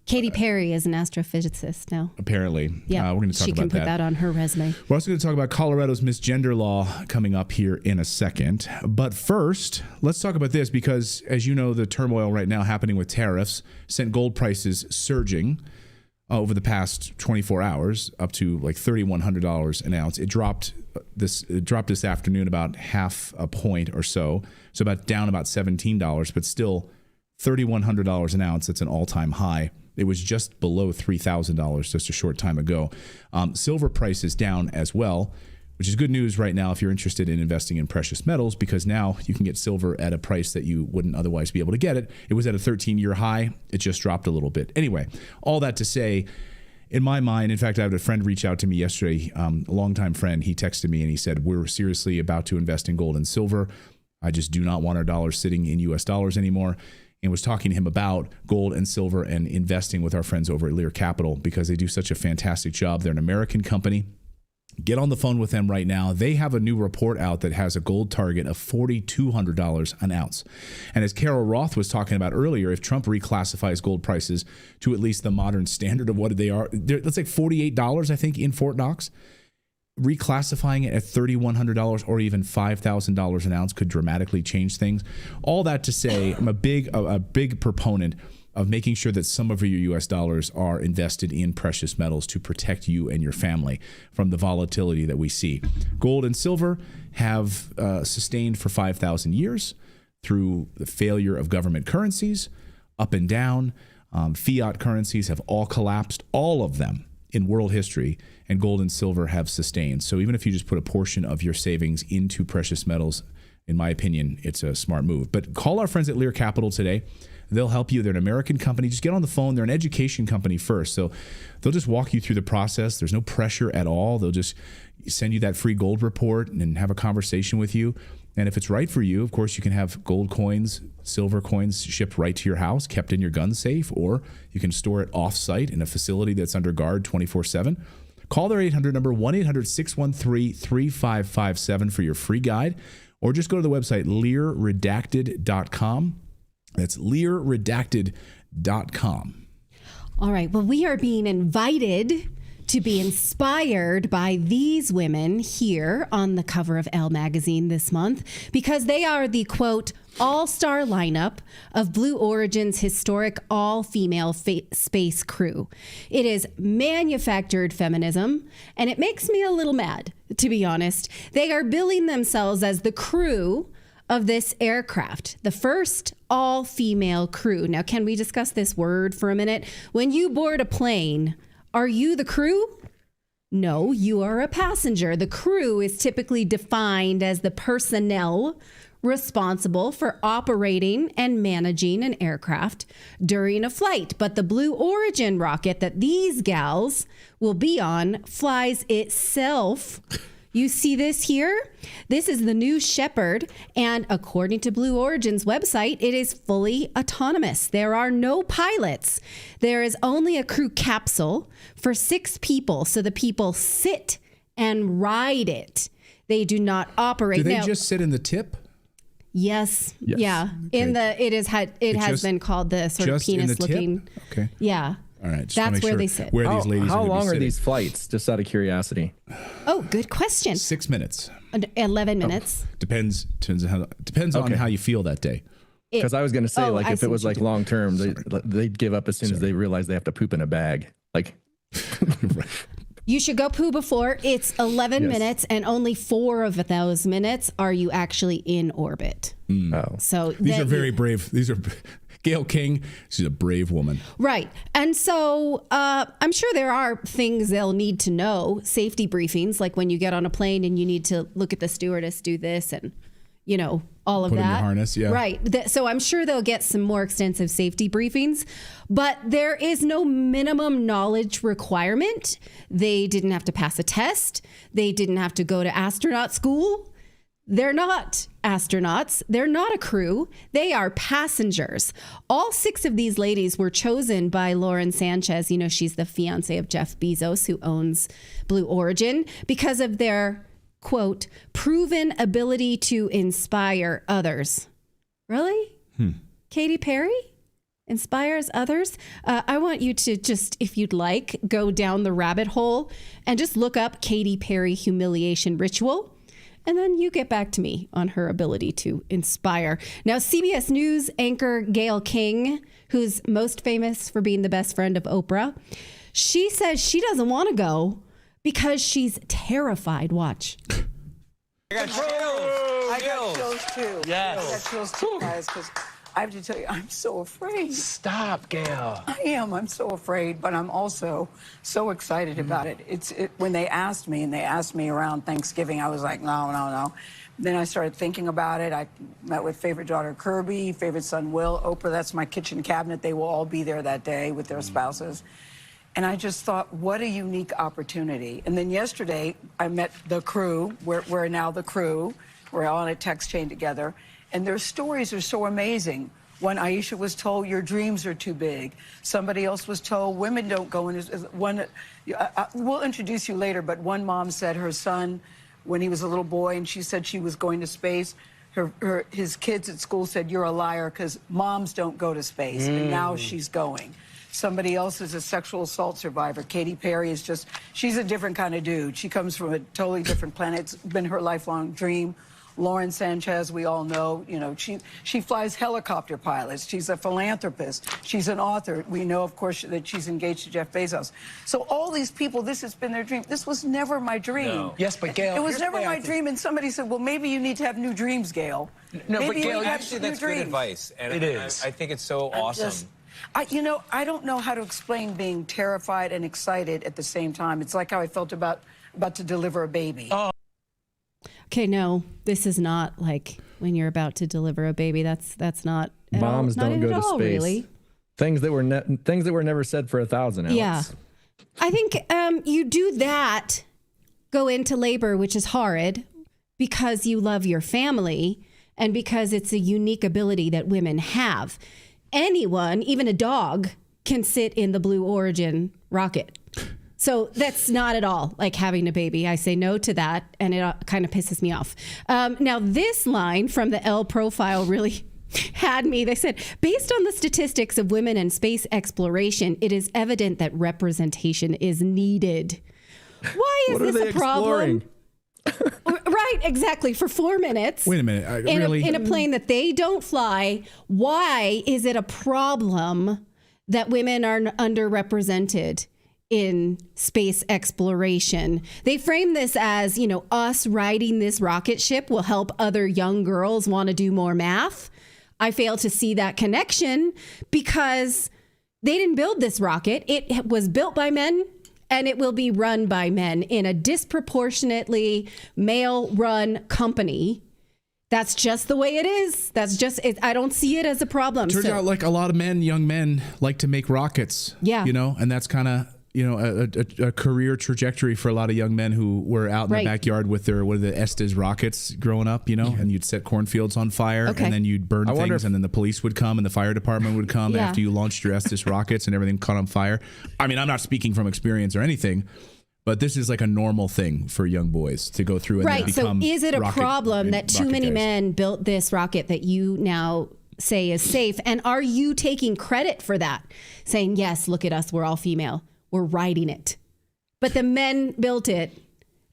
Katy Perry is an astrophysicist now. Apparently. Yeah, we're going to talk about that. She can put that on her resume. We're also going to talk about Colorado's misgender law coming up here in a second. But first, let's talk about this, because, as you know, the turmoil right now happening with tariffs sent gold prices surging. over the past 24 hours, up to like $3,100 an ounce. It dropped this afternoon about half a point or so. So down about $17, but still $3,100 an ounce. That's an all-time high. It was just below $3,000 just a short time ago. Silver price is down as well, which is good news right now if you're interested in investing in precious metals, because now you can get silver at a price that you wouldn't otherwise be able to get it. It was at a 13-year high. It just dropped a little bit. Anyway, all that to say, in my mind, in fact, I had a friend reach out to me yesterday, a longtime friend. He texted me and he said, we're seriously about to invest in gold and silver. I just do not want our dollars sitting in US dollars anymore. And was talking to him about gold and silver and investing with our friends over at Lear Capital because they do such a fantastic job. They're an American company. Get on the phone with them right now. They have a new report out that has a gold target of $4,200 an ounce. And as Carol Roth was talking about earlier, if Trump reclassifies gold prices to at least the modern standard of what they are, that's like $48, I think, in Fort Knox. Reclassifying it at $3,100 or even $5,000 an ounce could dramatically change things. All that to say, I'm a big proponent of making sure that some of your U.S. dollars are invested in precious metals to protect you and your family from the volatility that we see. Gold and silver have sustained for 5,000 years through the failure of government currencies, up and down. Fiat currencies have all collapsed, all of them in world history, and gold and silver have sustained. So even if you just put a portion of your savings into precious metals, in my opinion, it's a smart move. But call our friends at Lear Capital today. They'll help you. They're an American company. Just get on the phone. They're an education company first. So they'll just walk you through the process. There's no pressure at all. They'll just send you that free gold report and have a conversation with you. And if it's right for you, of course, you can have gold coins, silver coins shipped right to your house, kept in your gun safe, or you can store it off-site in a facility that's under guard 24/7. Call their 800 number, 1-800-613-3557 for your free guide, or just go to the website, learredacted.com. That's learredacted.com. All right. Well, we are being invited to be inspired by these women here on the cover of Elle magazine this month because they are the, quote, all-star lineup of Blue Origin's historic all-female space crew. It is manufactured feminism, and it makes me a little mad, to be honest. They are billing themselves as the crew of this aircraft, the first all-female crew. Now, can we discuss this word for a minute? When you board a plane, are you the crew? No, you are a passenger. The crew is typically defined as the personnel responsible for operating and managing an aircraft during a flight. But the Blue Origin rocket that these gals will be on flies itself. You see this here? This is the new Shepherd, and according to Blue Origin's website, it is fully autonomous. There are no pilots. There is only a crew capsule for 6 people, so the people sit and ride it. They do not operate. Do they just sit in the tip? Yes. Yeah. Okay. It has been called the sort of penis looking. Okay. Yeah. All right. That's where they sit. Where these ladies how long are these flights? Just out of curiosity. Oh, good question. 6 minutes. 11 minutes. Depends on how you feel that day. Because I was going to say, if it was like long term, they'd give up as soon as they realize they have to poop in a bag. Like, you should go poo before. It's 11 minutes, and only 4 of those minutes are you actually in orbit. Oh, so these are very brave. These are. Gayle King, she's a brave woman. Right. And so I'm sure there are things they'll need to know, safety briefings, like when you get on a plane and you need to look at the stewardess, do this, and, all of that. Put in your harness, yeah. Right. So I'm sure they'll get some more extensive safety briefings, but there is no minimum knowledge requirement. They didn't have to pass a test. They didn't have to go to astronaut school. They're not astronauts. They're not a crew. They are passengers. All 6 of these ladies were chosen by Lauren Sanchez. She's the fiance of Jeff Bezos, who owns Blue Origin, because of their, quote, proven ability to inspire others. Really? Katy Perry inspires others? I want you to just, if you'd like, go down the rabbit hole and just look up Katy Perry humiliation ritual. And then you get back to me on her ability to inspire. Now, CBS News anchor Gayle King, who's most famous for being the best friend of Oprah, She says she doesn't want to go because she's terrified. Watch. I got chills too. Yes. I got chills too, guys, because I have to tell you, I'm so afraid. Stop, Gail. I am. I'm so afraid, but I'm also so excited about it. When they asked me, and they asked me around Thanksgiving, I was like, no. Then I started thinking about it. I met with favorite daughter Kirby, favorite son Will, Oprah. That's my kitchen cabinet. They will all be there that day with their spouses. And I just thought, what a unique opportunity. And then yesterday, I met the crew. We're now the crew. We're all on a text chain together. And their stories are so amazing. When Aisha was told, your dreams are too big. Somebody else was told, women don't go in. We'll introduce you later, but one mom said her son, when he was a little boy, and she said she was going to space, his kids at school said, you're a liar because moms don't go to space. And now she's going. Somebody else is a sexual assault survivor. Katy Perry is she's a different kind of dude. She comes from a totally different planet. It's been her lifelong dream. Lauren Sanchez, we all know, she flies helicopter pilots. She's a philanthropist. She's an author. We know, of course, that she's engaged to Jeff Bezos. So all these people, this has been their dream. This was never my dream. No. Yes, but Gail, it was never my dream. And somebody said, well, maybe you need to have new dreams, Gail. No, maybe but Gail, actually, that's good advice. And it is. I think it's so awesome. I don't know how to explain being terrified and excited at the same time. It's like how I felt about to deliver a baby. Oh. Okay, no, this is not like when you're about to deliver a baby. That's not. Moms don't go to space. Really. Things that were never said for 1,000. Alex. Yeah, I think you do that, go into labor, which is horrid, because you love your family and because it's a unique ability that women have. Anyone, even a dog, can sit in the Blue Origin rocket. So that's not at all like having a baby. I say no to that, and it kind of pisses me off. Now, this line from the Elle profile really had me. They said, based on the statistics of women in space exploration, it is evident that representation is needed. Why is this a problem? Right, exactly. For 4 minutes. Wait a minute. In a plane that they don't fly, why is it a problem that women are underrepresented in space exploration? They frame this as, us riding this rocket ship will help other young girls want to do more math. I fail to see that connection because they didn't build this rocket. It was built by men and it will be run by men in a disproportionately male-run company. That's just the way it is. That's just it. I don't see it as a problem. Turns out like a lot of young men like to make rockets. Yeah. And that's kind of, a career trajectory for a lot of young men who were out in the backyard with the Estes rockets growing up, and you'd set cornfields on fire and then you'd burn things and then the police would come and the fire department would come after you launched your Estes rockets and everything caught on fire. I mean, I'm not speaking from experience or anything, but this is like a normal thing for young boys to go through and then become. So is it a problem that too many men built this rocket that you now say is safe? And are you taking credit for that? Saying, yes, look at us, we're all female. We're riding it. But the men built it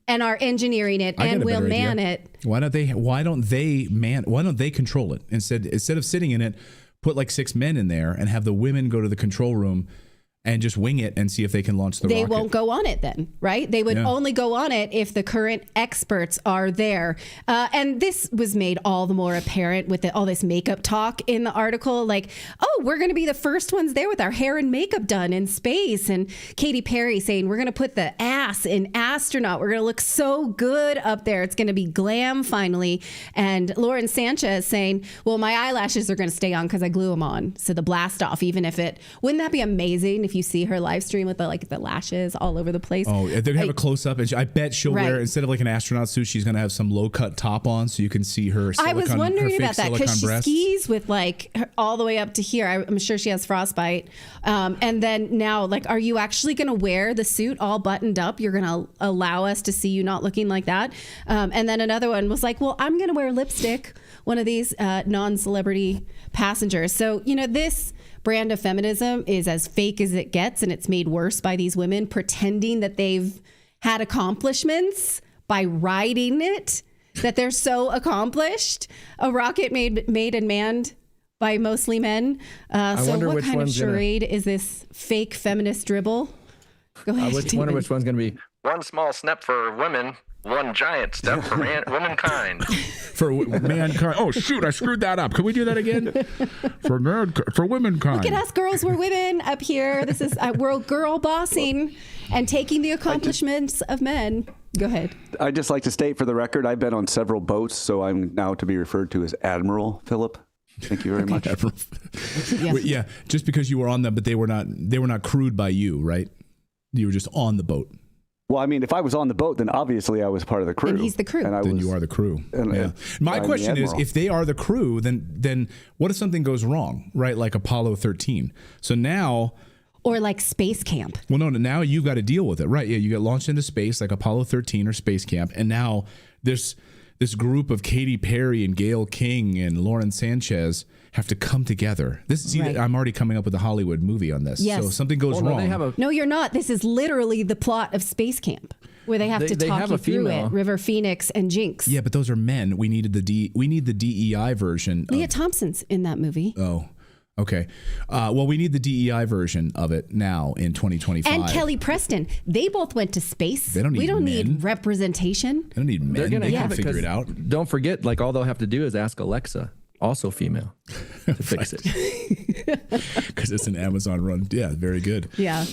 and are engineering it and will man it. Why don't they control it? Instead of sitting in it, put like 6 men in there and have the women go to the control room and just wing it and see if they can launch the rocket. They won't go on it then, right? They would only go on it if the current experts are there. And this was made all the more apparent with all this makeup talk in the article. Like, oh, we're going to be the first ones there with our hair and makeup done in space. And Katy Perry saying, we're going to put the ass in astronaut. We're going to look so good up there. It's going to be glam finally. And Lauren Sanchez saying, well, my eyelashes are going to stay on because I glue them on. So the blast off, even if wouldn't that be amazing if you see her live stream with the lashes all over the place? Oh, they're gonna have a close up, and I bet she'll wear, instead of like an astronaut suit, she's gonna have some low cut top on, so you can see her. I was wondering about that because she skis with all the way up to here. I'm sure she has frostbite. And then now, are you actually gonna wear the suit all buttoned up? You're gonna allow us to see you not looking like that? And then another one was like, well, I'm gonna wear lipstick. One of these non-celebrity passengers. So this brand of feminism is as fake as it gets, and it's made worse by these women pretending that they've had accomplishments by riding it, that they're so accomplished. A rocket made and manned by mostly men. So what kind of charade is this fake feminist dribble? Go ahead. I wonder which one's going to be One small step for women, one giant step for womankind. For mankind. Oh shoot! I screwed that up. Can we do that again? For womankind. Look at us, girls. We're women up here. This is we're girl bossing and taking the accomplishments of men. Go ahead. I'd just like to state for the record, I've been on several boats, so I'm now to be referred to as Admiral Philip. Thank you very much. Yeah, just because you were on them, but they were not crewed by you, right? You were just on the boat. Well, I mean, if I was on the boat, then obviously I was part of the crew. And he's the crew. Then you are the crew. Yeah. My question is, if they are the crew, then what if something goes wrong, right? Like Apollo 13. So now... Or like Space Camp. Well, no, now you've got to deal with it, right? Yeah, you get launched into space like Apollo 13 or Space Camp, and now this group of Katy Perry and Gayle King and Lauren Sanchez have to come together. Right. I'm already coming up with a Hollywood movie on this. Yes. So if something goes wrong. No, you're not. This is literally the plot of Space Camp, where they have to talk you through it. River Phoenix and Jinx. Yeah, but those are men. We need the DEI version. Leah Thompson's in that movie. Oh. Okay. Well, we need the DEI version of it now in 2025. And Kelly Preston. They both went to space. We don't need representation. They don't need men. They can figure it out. Don't forget, like all they'll have to do is ask Alexa, also female, to fix it. Because it's an Amazon run. Yeah, very good. Yeah.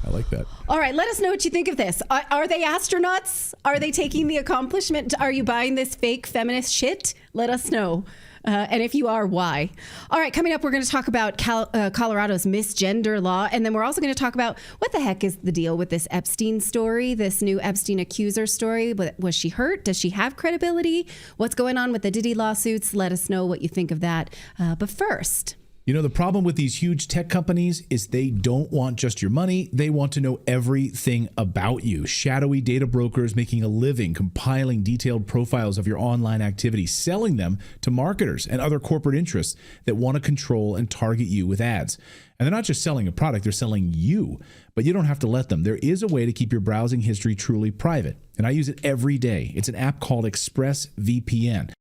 I like that. All right, let us know what you think of this. Are they astronauts? Are they taking the accomplishment? Are you buying this fake feminist shit? Let us know. And if you are, why? All right, coming up, we're going to talk about Colorado's misgender law. And then we're also going to talk about what the heck is the deal with this Epstein story, this new Epstein accuser story. Was she hurt? Does she have credibility? What's going on with the Diddy lawsuits? Let us know what you think of that. But first... You know, the problem with these huge tech companies is they don't want just your money. They want to know everything about you. Shadowy data brokers making a living compiling detailed profiles of your online activity, selling them to marketers and other corporate interests that want to control and target you with ads. And they're not just selling a product, they're selling you. But you don't have to let them. There is a way to keep your browsing history truly private. And I use it every day. It's an app called ExpressVPN.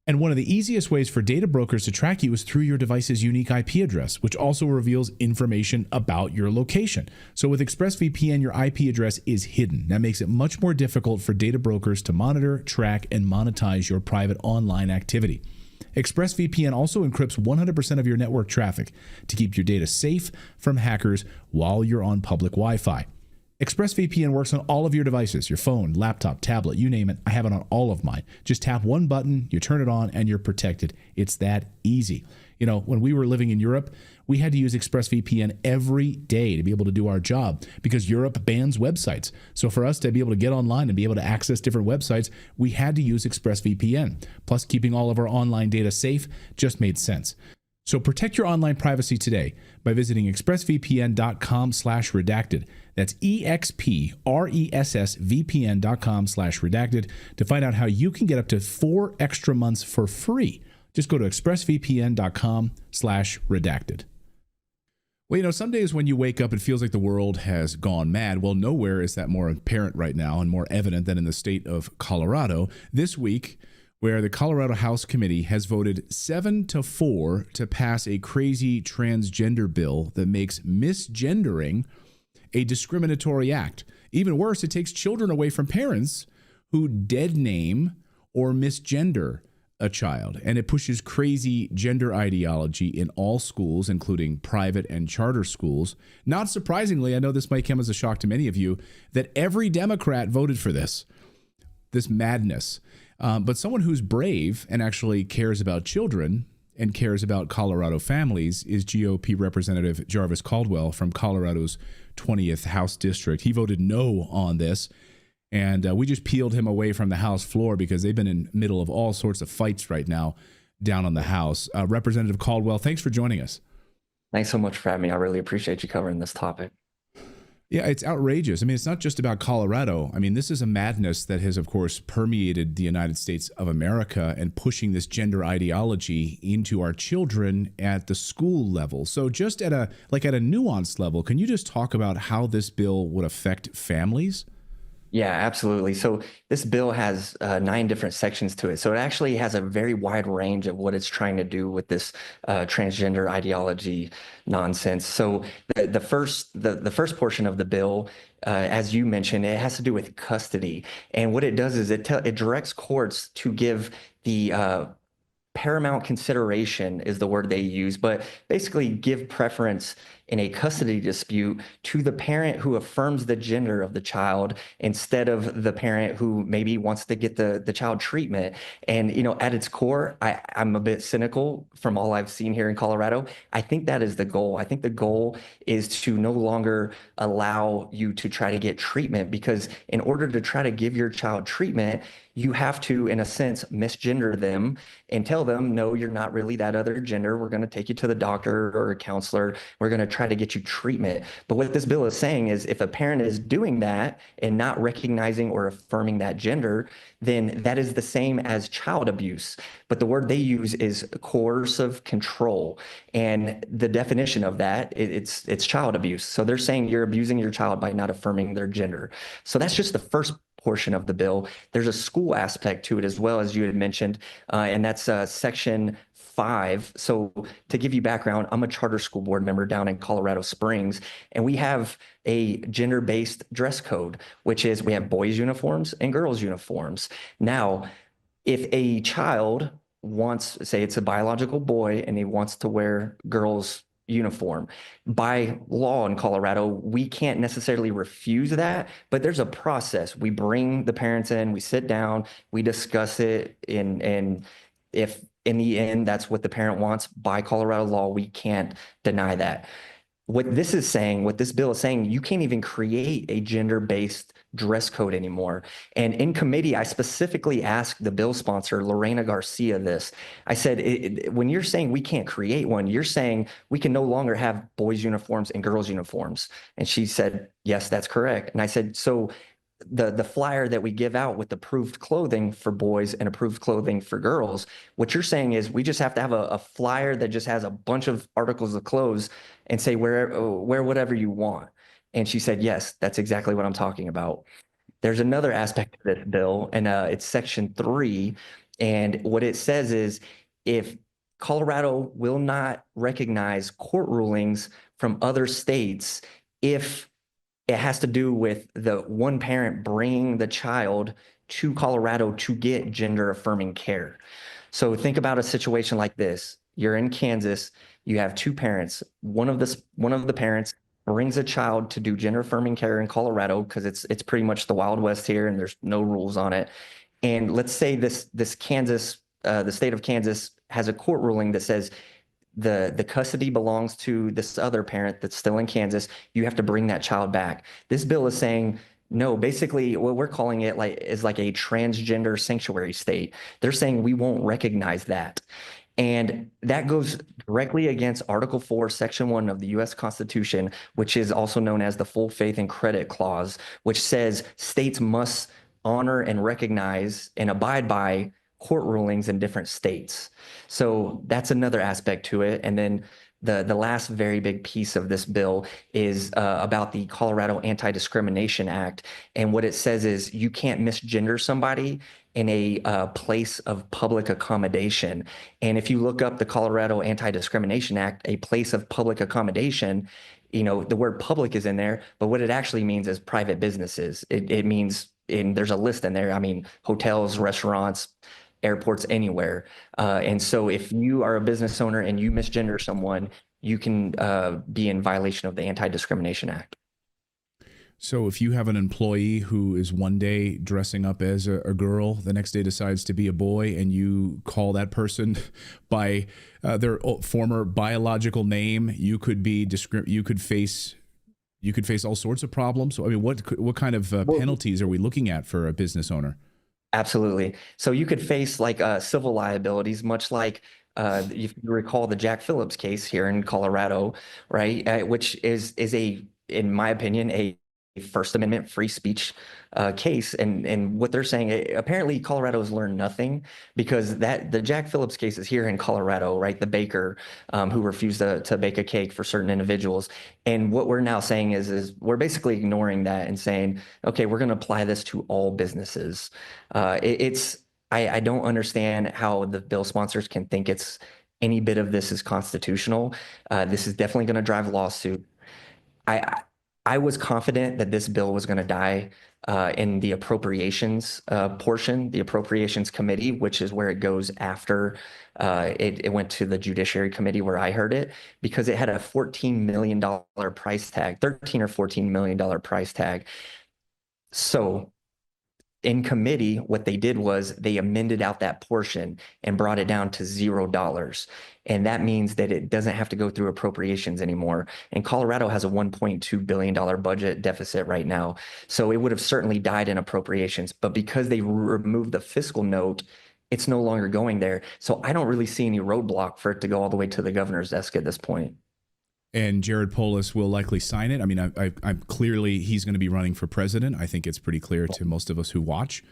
And one of the easiest ways for data brokers to track you is through your device's unique IP address, which also reveals information about your location. So with ExpressVPN, your IP address is hidden. That makes it much more difficult for data brokers to monitor, track, and monetize your private online activity. ExpressVPN also encrypts 100% of your network traffic to keep your data safe from hackers while you're on public Wi-Fi. ExpressVPN works on all of your devices, your phone, laptop, tablet, you name it. I have it on all of mine. Just tap one button, you turn it on, and you're protected. It's that easy. You know, when we were living in Europe, we had to use ExpressVPN every day to be able to do our job because Europe bans websites. So for us to be able to get online and be able to access different websites, we had to use ExpressVPN. Plus, keeping all of our online data safe just made sense. So protect your online privacy today by visiting expressvpn.com/redacted. That's expressvpn.com/redacted to find out how you can get up to 4 extra months for free. Just go to expressvpn.com/redacted. Well, you know, some days when you wake up, it feels like the world has gone mad. Well, nowhere is that more apparent right now and more evident than in the state of Colorado. This week, where the Colorado House Committee has voted 7-4 to pass a crazy transgender bill that makes misgendering a discriminatory act. Even worse, it takes children away from parents who dead name or misgender a child. And it pushes crazy gender ideology in all schools, including private and charter schools. Not surprisingly, I know this might come as a shock to many of you, that every Democrat voted for this madness. But someone who's brave and actually cares about children and cares about Colorado families is GOP Representative Jarvis Caldwell from Colorado's 20th House District. He voted no on this, and we just peeled him away from the House floor because they've been in the middle of all sorts of fights right now down on the House. Representative Caldwell, thanks for joining us. Thanks so much for having me. I really appreciate you covering this topic. Yeah, it's outrageous. I mean, it's not just about Colorado. I mean, this is a madness that has, of course, permeated the United States of America and pushing this gender ideology into our children at the school level. So just at a nuanced level, can you just talk about how this bill would affect families? Yeah, absolutely. So this bill has 9 different sections to it. So it actually has a very wide range of what it's trying to do with this transgender ideology nonsense. So the first portion of the bill, as you mentioned, it has to do with custody. And what it does is it directs courts to give the paramount consideration is the word they use, but basically give preference in a custody dispute to the parent who affirms the gender of the child instead of the parent who maybe wants to get the child treatment. And, at its core, I'm a bit cynical from all I've seen here in Colorado. I think that is the goal. I think the goal is to no longer allow you to try to get treatment, because in order to try to give your child treatment, you have to, in a sense, misgender them and tell them, no, you're not really that other gender. We're going to take you to the doctor or a counselor. We're going to try to get you treatment. But what this bill is saying is if a parent is doing that and not recognizing or affirming that gender, then that is the same as child abuse. But the word they use is coercive control. And the definition of that, it's child abuse. So they're saying you're abusing your child by not affirming their gender. So that's just the first portion of the bill. There's a school aspect to it as well, as you had mentioned, and that's section 5. So to give you background, I'm a charter school board member down in Colorado Springs, and we have a gender-based dress code, which is we have boys' uniforms and girls' uniforms. Now, if a child wants, say it's a biological boy and he wants to wear girls' uniform, by law in Colorado, we can't necessarily refuse that, but there's a process. We bring the parents in, we sit down, we discuss it, and if in the end that's what the parent wants, by Colorado law, we can't deny that. What this is saying, what this bill is saying, you can't even create a gender-based dress code anymore. And in committee, I specifically asked the bill sponsor, Lorena Garcia, this. I said, when you're saying we can't create one, you're saying we can no longer have boys' uniforms and girls' uniforms. And she said, yes, that's correct. And I said, so the flyer that we give out with approved clothing for boys and approved clothing for girls, what you're saying is we just have to have a flyer that just has a bunch of articles of clothes and say wear whatever you want. And she said, yes, that's exactly what I'm talking about. There's another aspect of this bill, and it's section 3. And what it says is if Colorado will not recognize court rulings from other states, if it has to do with the one parent bringing the child to Colorado to get gender affirming care. So think about a situation like this. You're in Kansas, you have 2 parents. One of the parents brings a child to do gender affirming care in Colorado because it's pretty much the Wild West here and there's no rules on it. And let's say this Kansas, the state of Kansas has a court ruling that says the custody belongs to this other parent that's still in Kansas. You have to bring that child back. This bill is saying, no, basically what we're calling it is like a transgender sanctuary state. They're saying we won't recognize that. And that goes directly against Article 4, Section 1 of the U.S. Constitution, which is also known as the Full Faith and Credit Clause, which says states must honor and recognize and abide by court rulings in different states. So that's another aspect to it. And then the last very big piece of this bill is about the Colorado Anti-Discrimination Act. And what it says is you can't misgender somebody in a place of public accommodation. And if you look up the Colorado Anti-Discrimination Act, a place of public accommodation, the word public is in there, but what it actually means is private businesses. It means, and there's a list in there, I mean, hotels, restaurants, airports, anywhere. And so if you are a business owner and you misgender someone, you can be in violation of the Anti-Discrimination Act. So if you have an employee who is one day dressing up as a girl, the next day decides to be a boy, and you call that person by their former biological name, you could face all sorts of problems. So, I mean, what kind of penalties are we looking at for a business owner? Absolutely. So you could face like civil liabilities, much like if you recall the Jack Phillips case here in Colorado, right? Which is in my opinion, a First Amendment free speech case. And what they're saying, apparently Colorado's learned nothing, because the Jack Phillips case is here in Colorado, right? The baker who refused to bake a cake for certain individuals. And what we're now saying is we're basically ignoring that and saying, okay, we're going to apply this to all businesses. I don't understand how the bill sponsors can think it's any bit of this is constitutional. This is definitely going to drive a lawsuit. I was confident that this bill was going to die in the appropriations portion, the appropriations committee, which is where it goes after it went to the Judiciary Committee, where I heard it, because it had a $14 million price tag, $13 or $14 million price tag. So in committee, what they did was they amended out that portion and brought it down to $0. And that means that it doesn't have to go through appropriations anymore. And Colorado has a $1.2 billion budget deficit right now. So it would have certainly died in appropriations. But because they removed the fiscal note, it's no longer going there. So I don't really see any roadblock for it to go all the way to the governor's desk at this point. And Jared Polis will likely sign it. I mean, I'm clearly he's going to be running for president. I think it's pretty clear to most of us who watch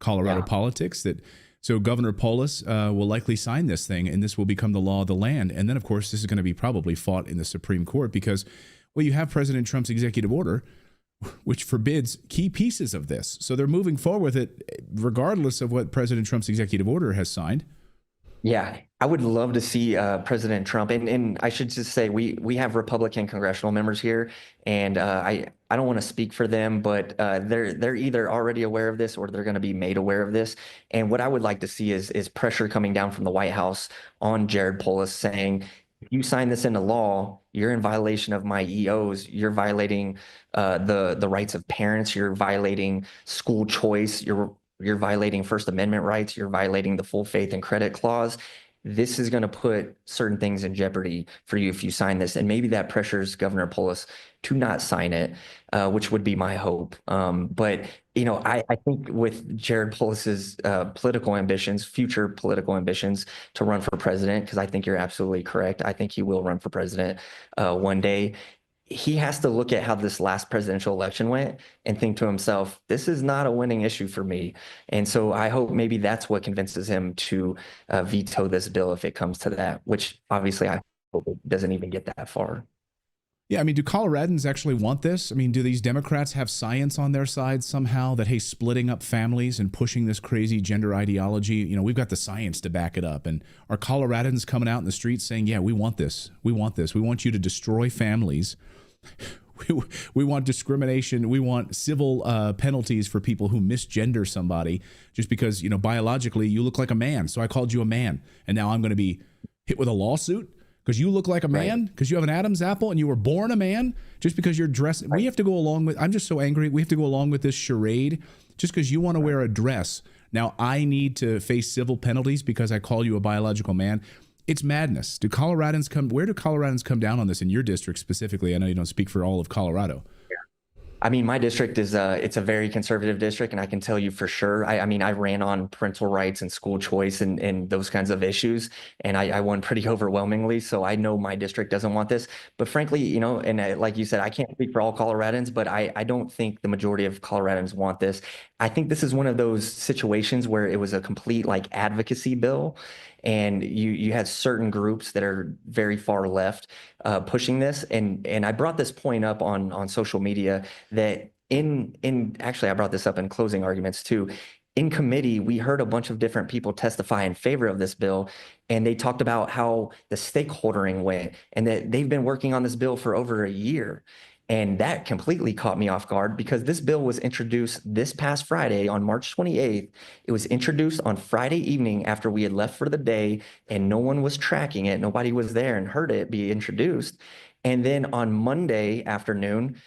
Colorado politics that so Governor Polis will likely sign this thing, and this will become the law of the land. And then, of course, this is going to be probably fought in the Supreme Court because, well, you have President Trump's executive order, which forbids key pieces of this. So they're moving forward with it regardless of what President Trump's executive order has signed. Yeah, I would love to see President Trump, and I should just say we have Republican congressional members here, and I don't want to speak for them, but they're either already aware of this or they're going to be made aware of this. And what I would like to see is pressure coming down from the White House on Jared Polis saying, if you sign this into law, you're in violation of my EOs. You're violating the rights of parents. You're violating school choice. You're violating First Amendment rights. You're violating the full faith and credit clause. This is going to put certain things in jeopardy for you if you sign this. And maybe that pressures Governor Polis to not sign it, which would be my hope. But, you know, I think with Jared Polis's political ambitions, future political ambitions to run for president, because I think you're absolutely correct. I think he will run for president one day. He has to look at how this last presidential election went and think to himself, this is not a winning issue for me. And so I hope maybe that's what convinces him to veto this bill if it comes to that, which obviously I hope it doesn't even get that far. Yeah, I mean, do Coloradans actually want this? I mean, do these Democrats have science on their side somehow that, hey, splitting up families and pushing this crazy gender ideology, you know, we've got the science to back it up. And are Coloradans coming out in the streets saying, yeah, we want this. We want this. We want you to destroy families. We want discrimination. We want civil penalties for people who misgender somebody just because, you know, biologically you look like a man. So I called you a man. And now I'm going to be hit with a lawsuit because you look like a man, because you have an Adam's apple and you were born a man just because you're dressed. We have to go along with, I'm just so angry. We have to go along with this charade just because you want to wear a dress. Now I need to face civil penalties because I call you a biological man. It's madness. Where do Coloradans come down on this in your district specifically? I know you don't speak for all of Colorado. I mean, my district is it's a very conservative district, and I can tell you for sure. I mean, I ran on parental rights and school choice and those kinds of issues, and I won pretty overwhelmingly. So I know my district doesn't want this. But frankly, you know, and like you said, I can't speak for all Coloradans, but I don't think the majority of Coloradans want this. I think this is one of those situations where it was a complete like advocacy bill. And you had certain groups that are very far left pushing this. And I brought this point up on social media that actually I brought this up in closing arguments too. In committee, we heard a bunch of different people testify in favor of this bill, and they talked about how the stakeholdering went and that they've been working on this bill for over a year. And that completely caught me off guard because this bill was introduced this past Friday on March 28th. It was introduced on Friday evening after we had left for the day and no one was tracking it. Nobody was there and heard it be introduced. And then on Monday afternoon,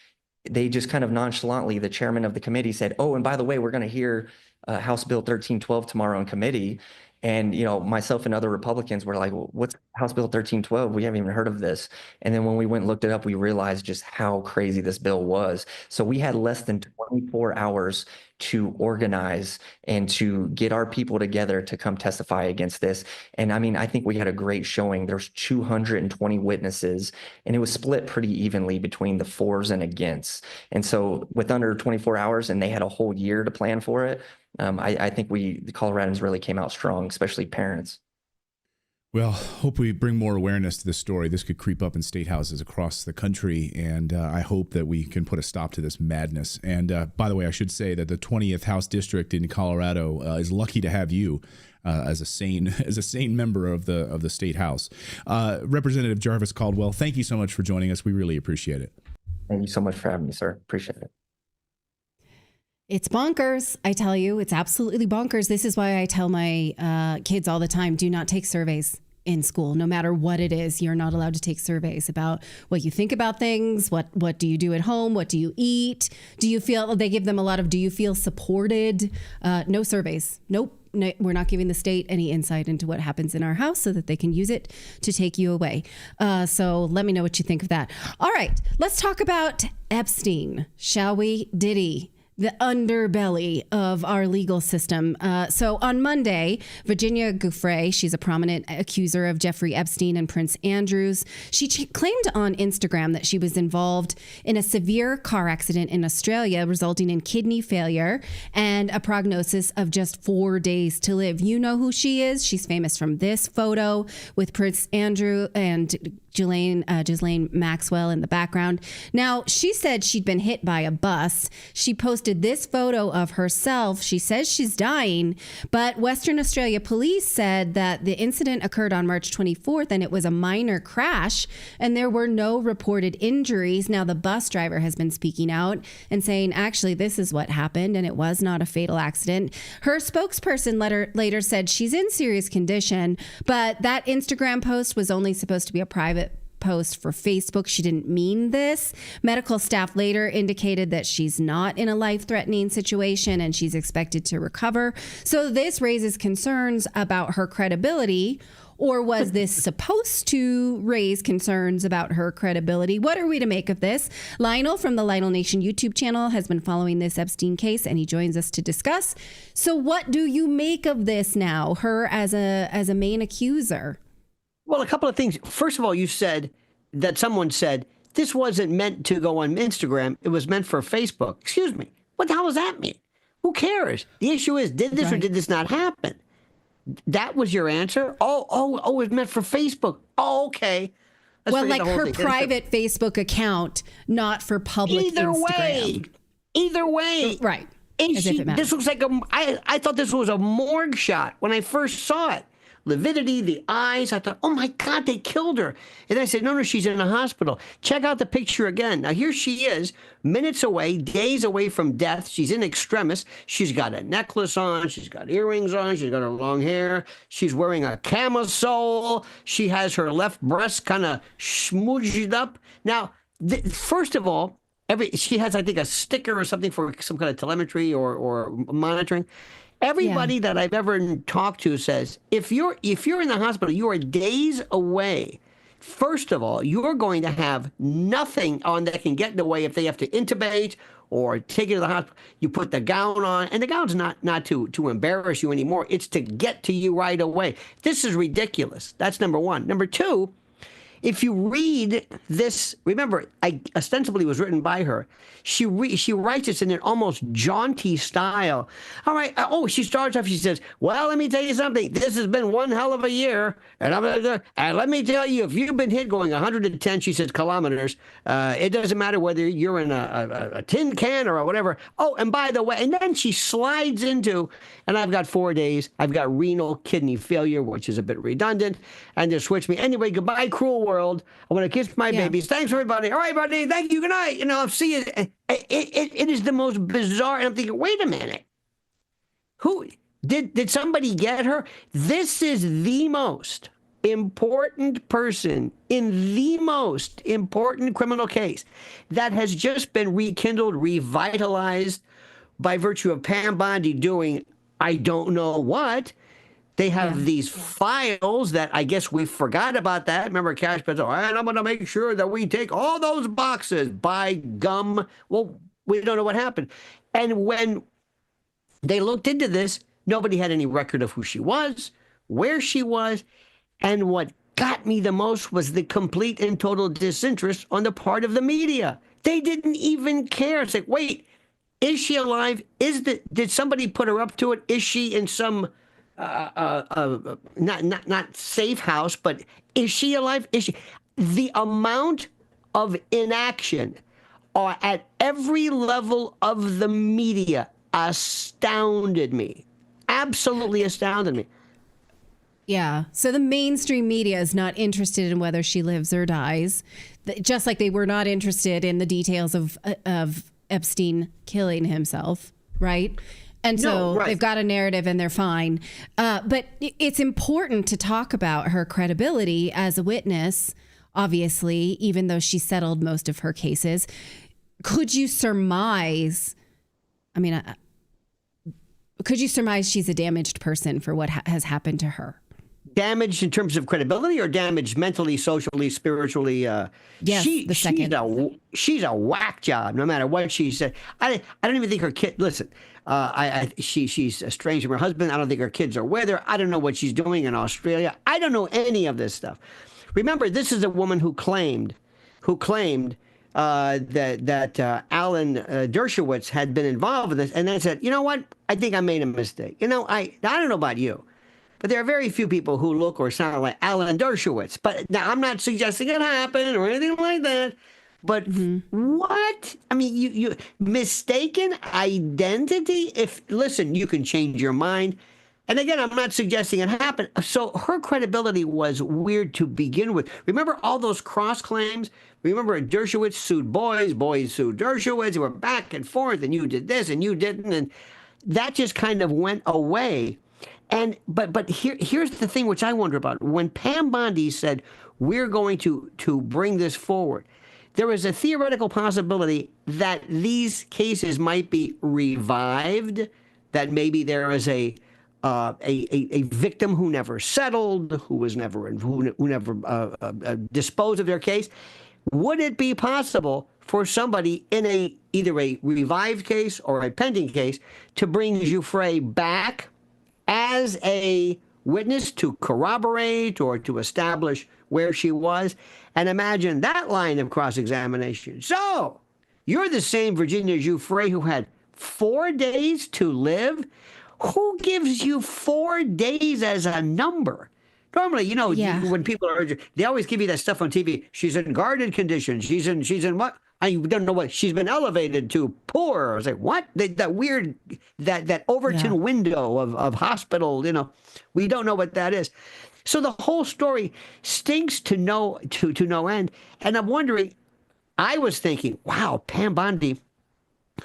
they just kind of nonchalantly, the chairman of the committee said, oh, and by the way, we're going to hear House Bill 1312 tomorrow in committee. And, you know, myself and other Republicans were like, well, House Bill 1312. We haven't even heard of this. And then when we went and looked it up, we realized just how crazy this bill was. So we had less than 24 hours to organize and to get our people together to come testify against this. And I mean, I think we had a great showing. There's 220 witnesses, and it was split pretty evenly between the fors and against. And so with under 24 hours, and they had a whole year to plan for it, I think the Coloradans really came out strong, especially parents. Well, hope we bring more awareness to this story. This could creep up in state houses across the country, and I hope that we can put a stop to this madness. And by the way, I should say that the 20th House District in Colorado is lucky to have you as a sane member of the state house. Representative Jarvis Caldwell, thank you so much for joining us. We really appreciate it. Thank you so much for having me, sir. Appreciate it. It's bonkers. I tell you, it's absolutely bonkers. This is why I tell my kids all the time, do not take surveys in school. No matter what it is, you're not allowed to take surveys about what you think about things. What do you do at home? What do you eat? Do you feel, they give them a lot of, do you feel supported? No surveys. Nope. No, we're not giving the state any insight into what happens in our house so that they can use it to take you away. So let me know what you think of that. All right, let's talk about Epstein, shall we? Diddy. The underbelly of our legal system. So on Monday, Virginia Giuffre, she's a prominent accuser of Jeffrey Epstein and Prince Andrews. She claimed on Instagram that she was involved in a severe car accident in Australia, resulting in kidney failure and a prognosis of just 4 days to live. You know who she is. She's famous from this photo with Prince Andrew and Ghislaine Maxwell in the background. Now, she said she'd been hit by a bus. She posted this photo of herself. She says she's dying, but Western Australia police said that the incident occurred on March 24th and it was a minor crash and there were no reported injuries. Now, the bus driver has been speaking out and saying, actually, this is what happened and it was not a fatal accident. Her spokesperson later said she's in serious condition, but that Instagram post was only supposed to be a private post for Facebook. She didn't mean this. Medical staff later indicated that she's not in a life-threatening situation and she's expected to recover. So this raises concerns about her credibility. Or was this supposed to raise concerns about her credibility? What are we to make of this? Lionel from the Lionel Nation YouTube channel has been following this Epstein case, and he joins us to discuss. So what do you make of this now, her as a main accuser? Well, a couple of things. First of all, you said that someone said this wasn't meant to go on Instagram. It was meant for Facebook. Excuse me. What the hell does that mean? Who cares? The issue is, did this or did this not happen? That was your answer? Oh, it was meant for Facebook. Oh, okay. Well, like her private Facebook account, not for public Instagram. Either way. Right. This looks like I thought this was a morgue shot when I first saw it. Lividity, the eyes. I thought, oh my God, they killed her. And then I said, no, she's in a hospital. Check out the picture again. Now here she is, minutes away, days away from death. She's in extremis. She's got a necklace on. She's got earrings on. She's got her long hair. She's wearing a camisole. She has her left breast kind of smooched up. Now, first of all, she has, I think, a sticker or something for some kind of telemetry or monitoring. Everybody that I've ever talked to says, if you're in the hospital, you are days away. First of all, you're going to have nothing on that can get in the way if they have to intubate or take you to the hospital. You put the gown on, and the gown's not to embarrass you anymore. It's to get to you right away. This is ridiculous. That's number one. Number two, if you read this, remember, ostensibly was written by her. She writes this in an almost jaunty style. All right. She starts off. She says, "Well, let me tell you something. This has been one hell of a year, and let me tell you, if you've been hit going 110," she says, kilometers. It doesn't matter whether you're in a tin can or whatever. Oh, and by the way, and then she slides into, and I've got 4 days. I've got renal kidney failure, which is a bit redundant, and they switch me anyway. Goodbye, cruel world. I want to kiss my babies. Thanks, everybody. All right, buddy. Thank you. Good night. I'll see you. It is the most bizarre. And I'm thinking, wait a minute. Who did somebody get her? This is the most important person in the most important criminal case that has just been rekindled, revitalized by virtue of Pam Bondi doing I don't know what. They have these files that I guess we forgot about that. Remember, Cash said, "All right, I'm going to make sure that we take all those boxes." By gum. Well, we don't know what happened. And when they looked into this, nobody had any record of who she was, where she was. And what got me the most was the complete and total disinterest on the part of the media. They didn't even care. It's like, wait, is she alive? Did somebody put her up to it? Is she in some not safe house, but is she alive? Is she? The amount of inaction at every level of the media astounded me. Absolutely astounded me. Yeah. So the mainstream media is not interested in whether she lives or dies, just like they were not interested in the details of Epstein killing himself, right? And so they've got a narrative and they're fine. But it's important to talk about her credibility as a witness, obviously, even though she settled most of her cases. Could you surmise, could you surmise she's a damaged person for what has happened to her? Damaged in terms of credibility, or damaged mentally, socially, spiritually? Yes, the second. She's a whack job, no matter what she said. I don't even think her kid. Listen, she's estranged from her husband. I don't think her kids are with her. I don't know what she's doing in Australia. I don't know any of this stuff. Remember, this is a woman who claimed that Alan Dershowitz had been involved with this, and then said, "You know what? I think I made a mistake. I don't know about you, but there are very few people who look or sound like Alan Dershowitz." But now, I'm not suggesting it happened or anything like that. But what? You mistaken identity? Listen, you can change your mind. And again, I'm not suggesting it happened. So her credibility was weird to begin with. Remember all those cross claims? Remember Dershowitz sued boys sued Dershowitz. They were back and forth, and you did this and you didn't. And that just kind of went away. And but here's the thing which I wonder about. When Pam Bondi said, "We're going to bring this forward," there was a theoretical possibility that these cases might be revived, that maybe there is a victim who never settled, who never disposed of their case. Would it be possible for somebody in either a revived case or a pending case to bring Giuffre back as a witness to corroborate or to establish where she was? And imagine that line of cross-examination. "So, you're the same Virginia Giuffre who had 4 days to live? Who gives you 4 days as a number? Normally, when people are, they always give you that stuff on TV. She's in guarded condition. She's in what? I don't know what. She's been elevated to poor." I was like, what? That weird, that Overton window of hospital, we don't know what that is. So the whole story stinks to no end. And I'm wondering, I was thinking, wow, Pam Bondi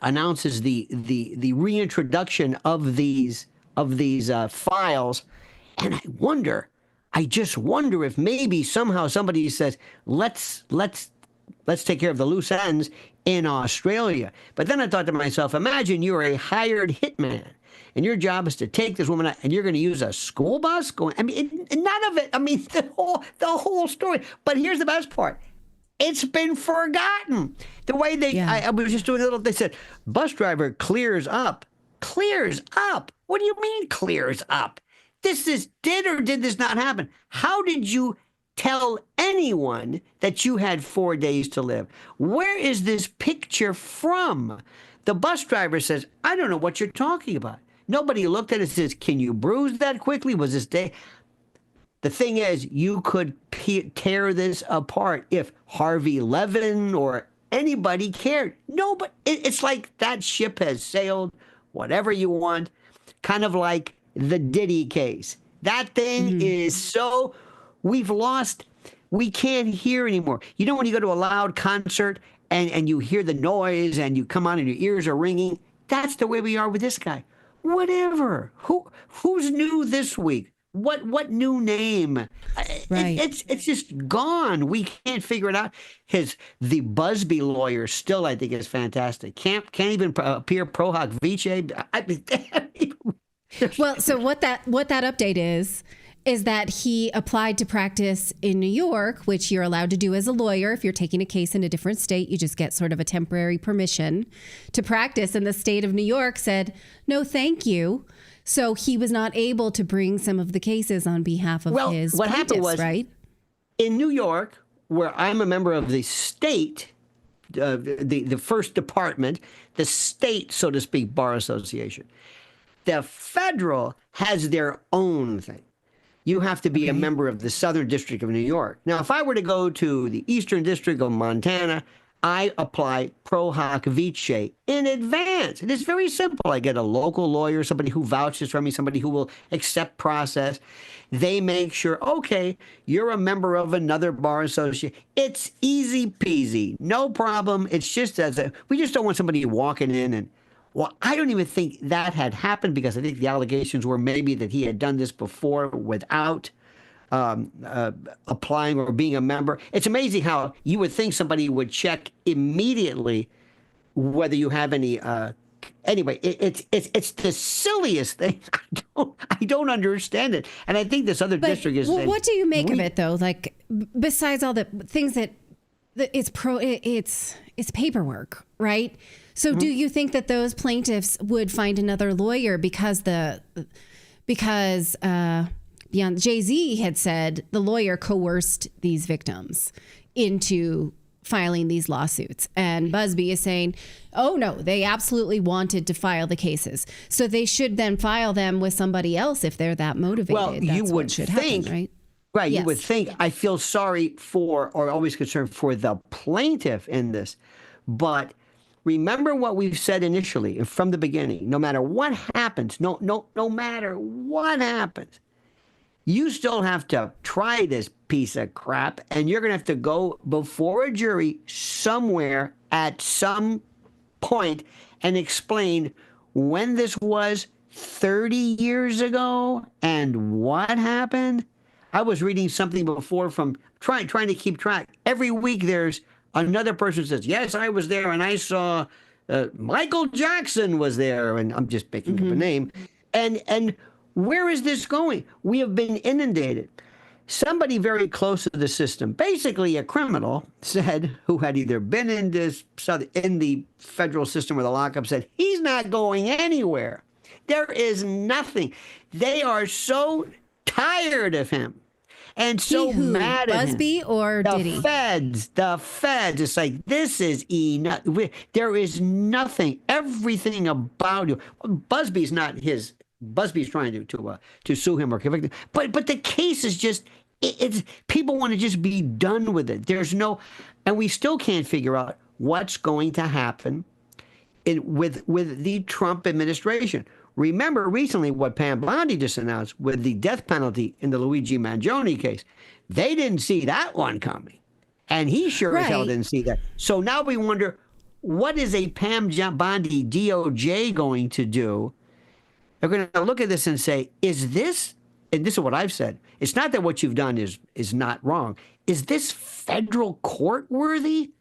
announces the reintroduction of these files, and I just wonder if maybe somehow somebody says, let's take care of the loose ends in Australia. But then I thought to myself, imagine you're a hired hitman, and your job is to take this woman out, and you're going to use a school bus going. None of it. The whole story. But here's the best part. It's been forgotten. The way I was just doing a little, they said, bus driver clears up. Clears up? What do you mean clears up? Did or did this not happen? How did you tell anyone that you had 4 days to live? Where is this picture from? The bus driver says, "I don't know what you're talking about." Nobody looked at it and says, "Can you bruise that quickly? Was this day?" The thing is, you could tear this apart if Harvey Levin or anybody cared. No, but it's like that ship has sailed, whatever you want, kind of like the Diddy case. That thing is so, we've lost, we can't hear anymore. When you go to a loud concert and you hear the noise and you come on and your ears are ringing, that's the way we are with this guy. Whatever. Who's new this week? What new name? Right. It's just gone. We can't figure it out. The Busby lawyer still, I think, is fantastic. Can't even appear pro hoc vice. Well, so what that update is that he applied to practice in New York, which you're allowed to do as a lawyer. If you're taking a case in a different state, you just get sort of a temporary permission to practice. And the state of New York said, no, thank you. So he was not able to bring some of the cases on behalf of his what happened was, right? In New York, where I'm a member of the state, the first department, the state, so to speak, bar association, the federal has their own thing. You have to be a member of the Southern District of New York. Now, if I were to go to the Eastern District of Montana, I apply pro hoc vice in advance. It is very simple. I get a local lawyer, somebody who vouches for me, somebody who will accept process. They make sure, okay, you're a member of another bar association. It's easy peasy, no problem. It's just we just don't want somebody walking in and, well, I don't even think that had happened because I think the allegations were maybe that he had done this before without applying or being a member. It's amazing how you would think somebody would check immediately whether you have any. Anyway, it's the silliest thing. I don't understand it, and I think this other district is. Well, what do you make of it though? Like besides all the things that it's paperwork, right? So do you think that those plaintiffs would find another lawyer because Beyond Jay-Z had said the lawyer coerced these victims into filing these lawsuits. And Busby is saying, oh no, they absolutely wanted to file the cases. So they should then file them with somebody else if they're that motivated. Well, That's you what would should think, happen, right? Right, Yes. you would think. I feel sorry for, or always concerned for the plaintiff in this. But remember what we've said initially and from the beginning, no matter what happens, no matter what happens, you still have to try this piece of crap, and you're going to have to go before a jury somewhere at some point and explain when this was 30 years ago and what happened. I was reading something before from trying to keep track. Every week there's another person who says, yes, I was there and I saw Michael Jackson was there, and I'm just picking up a name. And where is this going? We have been inundated. Somebody very close to the system, basically a criminal, said, who had either been in the federal system or the lockup, said, he's not going anywhere. There is nothing. They are so tired of him and so mad at Busby him. or Diddy? The feds. It's like, this is enough. There is nothing. Everything about you. Busby's not his. Busby's trying to sue him or convict him, but the case is just it's people want to just be done with it. There's no, and we still can't figure out what's going to happen with the Trump administration. Remember recently what Pam Bondi just announced with the death penalty in the Luigi Mangione case. They didn't see that one coming, and he sure as hell didn't see that. So now we wonder, what is a Pam Bondi DOJ going to do? They're going to look at this and say, is this, and this is what I've said, it's not that what you've done is not wrong. Is this federal court worthy?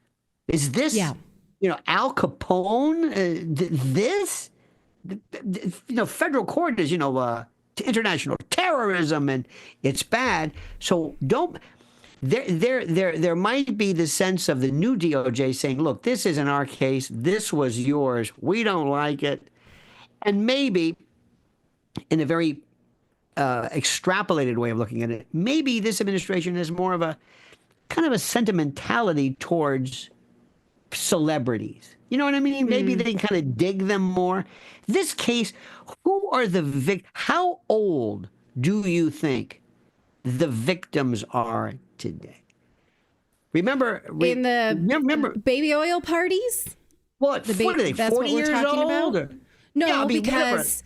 Is this, Al Capone? Federal court is, international terrorism, and it's bad. So there might be the sense of the new DOJ saying, look, this isn't our case. This was yours. We don't like it. And maybe, in a very extrapolated way of looking at it, maybe this administration has more of a kind of a sentimentality towards celebrities. You know what I mean? Maybe they kind of dig them more. This case, who are the how old do you think the victims are today? Remember baby oil parties? What are they? That's 40 what we're years talking old? about? No, because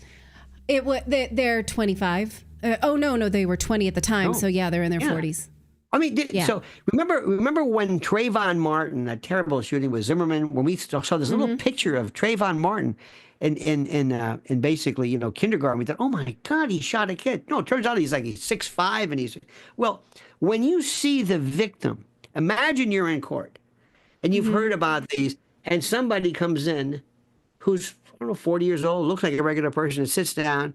they're 25. No, they were 20 at the time. So yeah, they're in their 40s. I mean, so remember when Trayvon Martin, that terrible shooting with Zimmerman, when we saw this little picture of Trayvon Martin in basically, kindergarten, we thought, oh my God, he shot a kid. No, it turns out he's 6'5", and well, when you see the victim, imagine you're in court and you've heard about these, and somebody comes in who's, 40 years old, looks like a regular person, and sits down,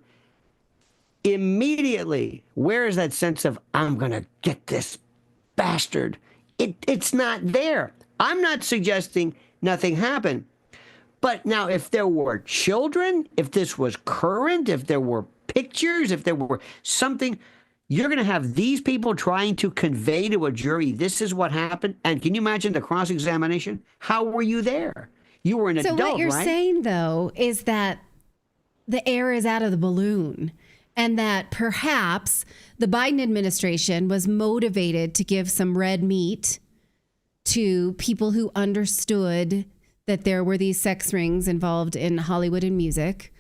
immediately, where is that sense of, I'm going to get this bastard? It's not there. I'm not suggesting nothing happened. But now, if there were children, if this was current, if there were pictures, if there were something, you're going to have these people trying to convey to a jury, this is what happened. And can you imagine the cross-examination? How were you there? You were an adult, right? So what you're saying, though, is that the air is out of the balloon and that perhaps the Biden administration was motivated to give some red meat to people who understood that there were these sex rings involved in Hollywood and music,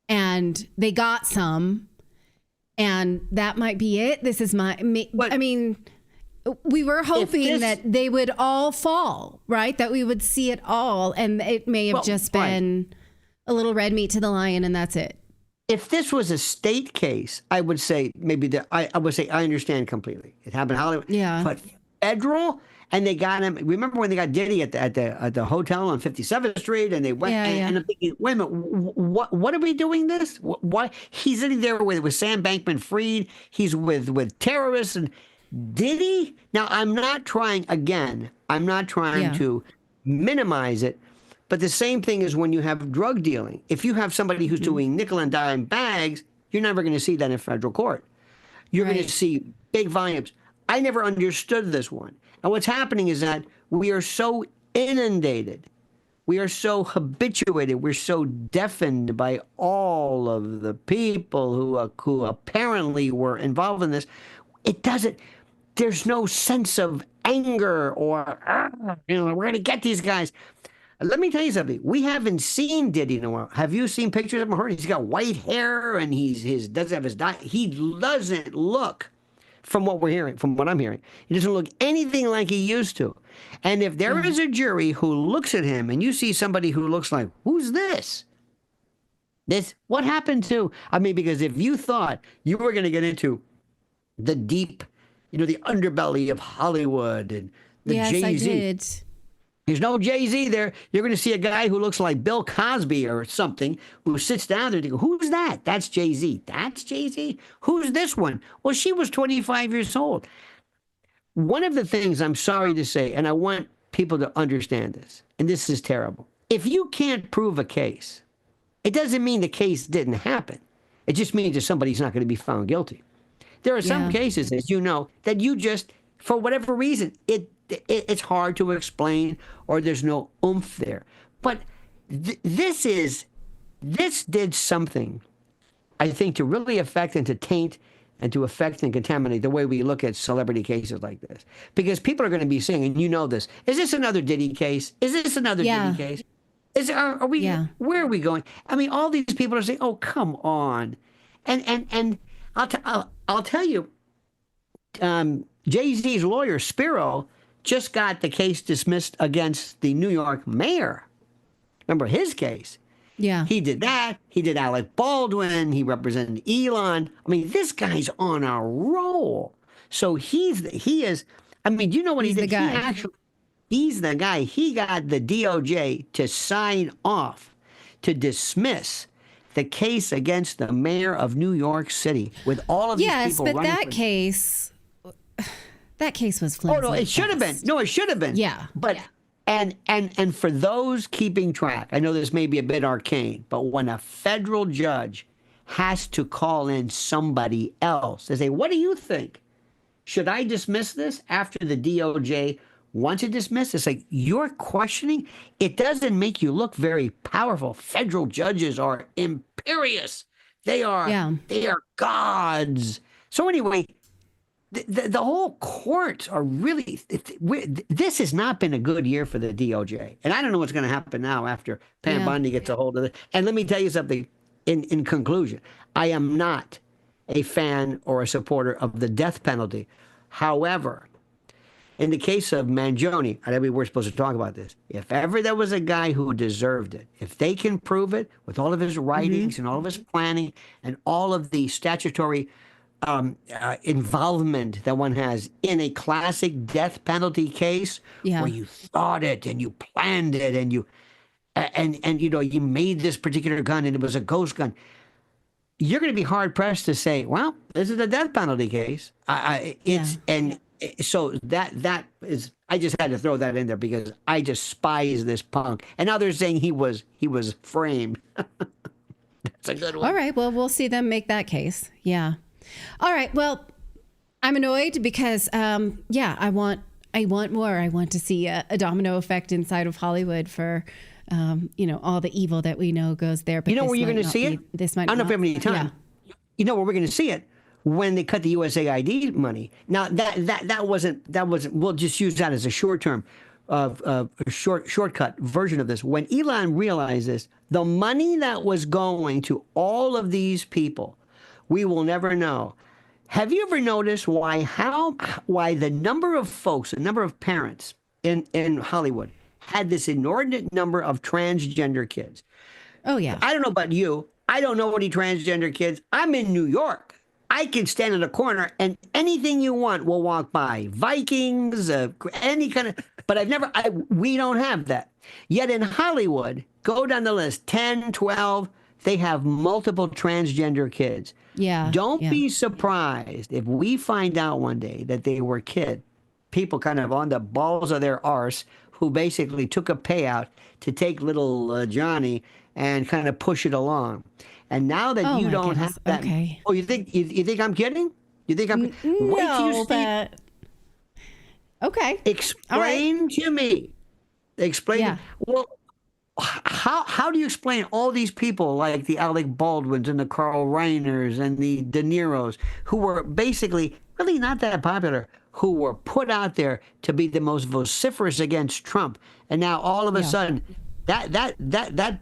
and they got some, and that might be it. This is I mean, we were hoping that they would all fall, right? That we would see it all, and it may have just been a little red meat to the lion, and that's it. If this was a state case, I would say I would say I understand completely. It happened in Hollywood. Yeah. But federal, and they got him. Remember when they got Diddy at the hotel on 57th Street, and they went and I'm thinking, wait a minute, what are we doing this? Why he's sitting there with Sam Bankman-Fried? He's with terrorists, and Diddy. Now I'm not trying to minimize it. But the same thing is when you have drug dealing. If you have somebody who's doing nickel and dime bags, you're never going to see that in federal court. You're going to see big volumes. I never understood this one. And what's happening is that we are so inundated. We are so habituated. We're so deafened by all of the people who apparently were involved in this. There's no sense of anger or, we're going to get these guys. Let me tell you something. We haven't seen Diddy in a while. Have you seen pictures of him? He's got white hair and he doesn't have his diet. He doesn't look, from what I'm hearing, he doesn't look anything like he used to. And if there is a jury who looks at him and you see somebody who looks like, who's this? What happened to? I mean, because if you thought you were going to get into the deep, the underbelly of Hollywood and the Jay-Z. Yes, I did. There's no Jay-Z there. You're going to see a guy who looks like Bill Cosby or something who sits down there and you go, who's that? That's Jay-Z. That's Jay-Z? Who's this one? Well, she was 25 years old. One of the things I'm sorry to say, and I want people to understand this, and this is terrible. If you can't prove a case, it doesn't mean the case didn't happen. It just means that somebody's not going to be found guilty. There are some cases, as you know, that you just, for whatever reason, it's hard to explain or there's no oomph there. But this did something, I think, to really affect and to taint and to affect and contaminate the way we look at celebrity cases like this. Because people are going to be saying, and you know this, is this another Diddy case? Is this another Diddy case? Are we? Where are we going? I mean, all these people are saying, oh, come on. And I'll tell you, Jay-Z's lawyer, Spiro, just got the case dismissed against the New York mayor. Remember his case? Yeah. He did that. He did Alec Baldwin. He represented Elon. I mean, this guy's on a roll. So he is, I mean, do you know what he did? He's the guy. He got the DOJ to sign off to dismiss the case against the mayor of New York City with all of these people running. Yes, but that case was flimsy. Oh, no, it should have been. No, it should have been. Yeah. But, and for those keeping track, I know this may be a bit arcane, but when a federal judge has to call in somebody else, they say, what do you think? Should I dismiss this after the DOJ wants to dismiss? It's like, you're questioning? It doesn't make you look very powerful. Federal judges are imperious. They are gods. So anyway, the whole courts are really, this has not been a good year for the DOJ. And I don't know what's going to happen now after Pam Bondi gets a hold of it. And let me tell you something in conclusion. I am not a fan or a supporter of the death penalty. However, in the case of Mangione, I know we're supposed to talk about this. If ever there was a guy who deserved it, if they can prove it with all of his writings and all of his planning and all of the statutory involvement that one has in a classic death penalty case where you thought it and you planned it and you made this particular gun and it was a ghost gun. you're going to be hard pressed to say, well, this is a death penalty case. So that is, I just had to throw that in there because I despise this punk. And now they're saying he was framed. That's a good one. All right. Well, we'll see them make that case. Yeah. All right. Well, I'm annoyed because, I want more. I want to see a domino effect inside of Hollywood for, all the evil that we know goes there. But you know where you're going to see it? This might. I don't know if we have any time. Yeah. You know where we're going to see it? When they cut the USAID money. Now that wasn't. We'll just use that as a short-term, shortcut version of this. When Elon realized this, the money that was going to all of these people, we will never know. Have you ever noticed why the number of folks, the number of parents in Hollywood had this inordinate number of transgender kids? Oh yeah. I don't know about you. I don't know any transgender kids. I'm in New York. I can stand in a corner and anything you want will walk by. Vikings, any kind of, but we don't have that. Yet in Hollywood, go down the list, 10, 12, they have multiple transgender kids. Yeah. Don't be surprised if we find out one day that they were people kind of on the balls of their arse who basically took a payout to take little Johnny and kind of push it along. And now that you don't have that, oh, you think I'm kidding? You think I'm? Wait till you see. Okay. Explain to me. Explain. Yeah. Well, how do you explain all these people like the Alec Baldwins and the Carl Reiners and the De Niros who were basically really not that popular, who were put out there to be the most vociferous against Trump, and now all of a sudden that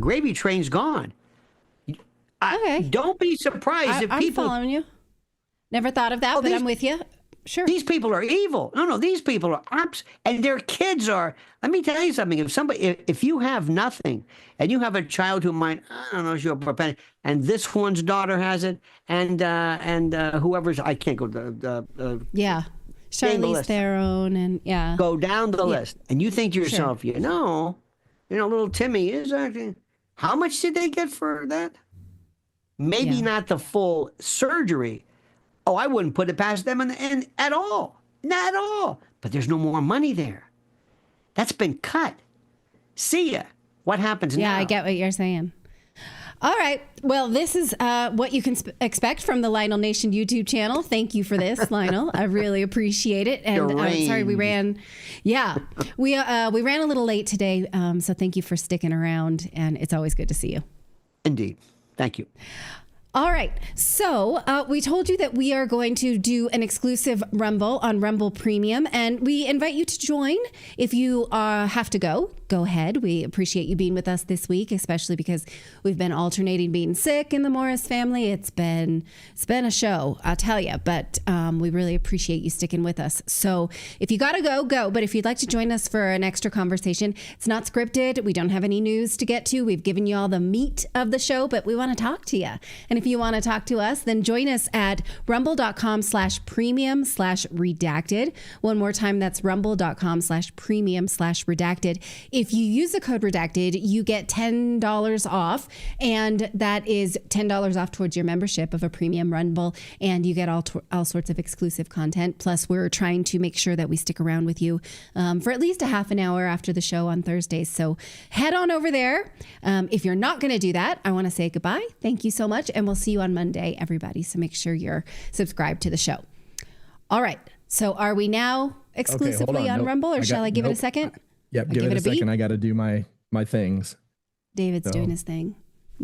gravy train's gone. Okay. Don't be surprised if people. I'm following you. Never thought of that, but I'm with you. Sure. These people are evil. No, these people are and their kids are. Let me tell you something. If you have nothing, and you have a child who might, I don't know, show up for a penny, and this one's daughter has it, and whoever's, I can't go. Charlize Theron, and go down the list, and you think to yourself, little Timmy is acting. How much did they get for that? Maybe not the full surgery. Oh, I wouldn't put it past them at all. Not at all. But there's no more money there. That's been cut. See ya. What happens now? Yeah, I get what you're saying. All right. Well, this is what you can expect from the Lionel Nation YouTube channel. Thank you for this, Lionel. I really appreciate it. And sorry, we ran. Yeah, we ran a little late today. So thank you for sticking around. And it's always good to see you. Indeed. Thank you. All right. So we told you that we are going to do an exclusive Rumble on Rumble Premium, and we invite you to join. If you have to go ahead. We appreciate you being with us this week, especially because we've been alternating being sick in the Morris family. It's been a show, I'll tell you, but we really appreciate you sticking with us. So if you got to go. But if you'd like to join us for an extra conversation, it's not scripted. We don't have any news to get to. We've given you all the meat of the show, but we want to talk to you. And if you want to talk to us, then join us at rumble.com/premium/redacted. One more time, that's rumble.com/premium/redacted. If you use the code redacted, you get $10 off, and that is $10 off towards your membership of a premium Rumble, and you get all sorts of exclusive content. Plus, we're trying to make sure that we stick around with you for at least a half an hour after the show on Thursdays. So head on over there. If you're not going to do that, I want to say goodbye. Thank you so much, and we'll see you on Monday, everybody. So make sure you're subscribed to the show. All right. So are we now exclusively on Rumble, or shall I give it a second? Yep, give it a second. I got to do my things. David's doing his thing.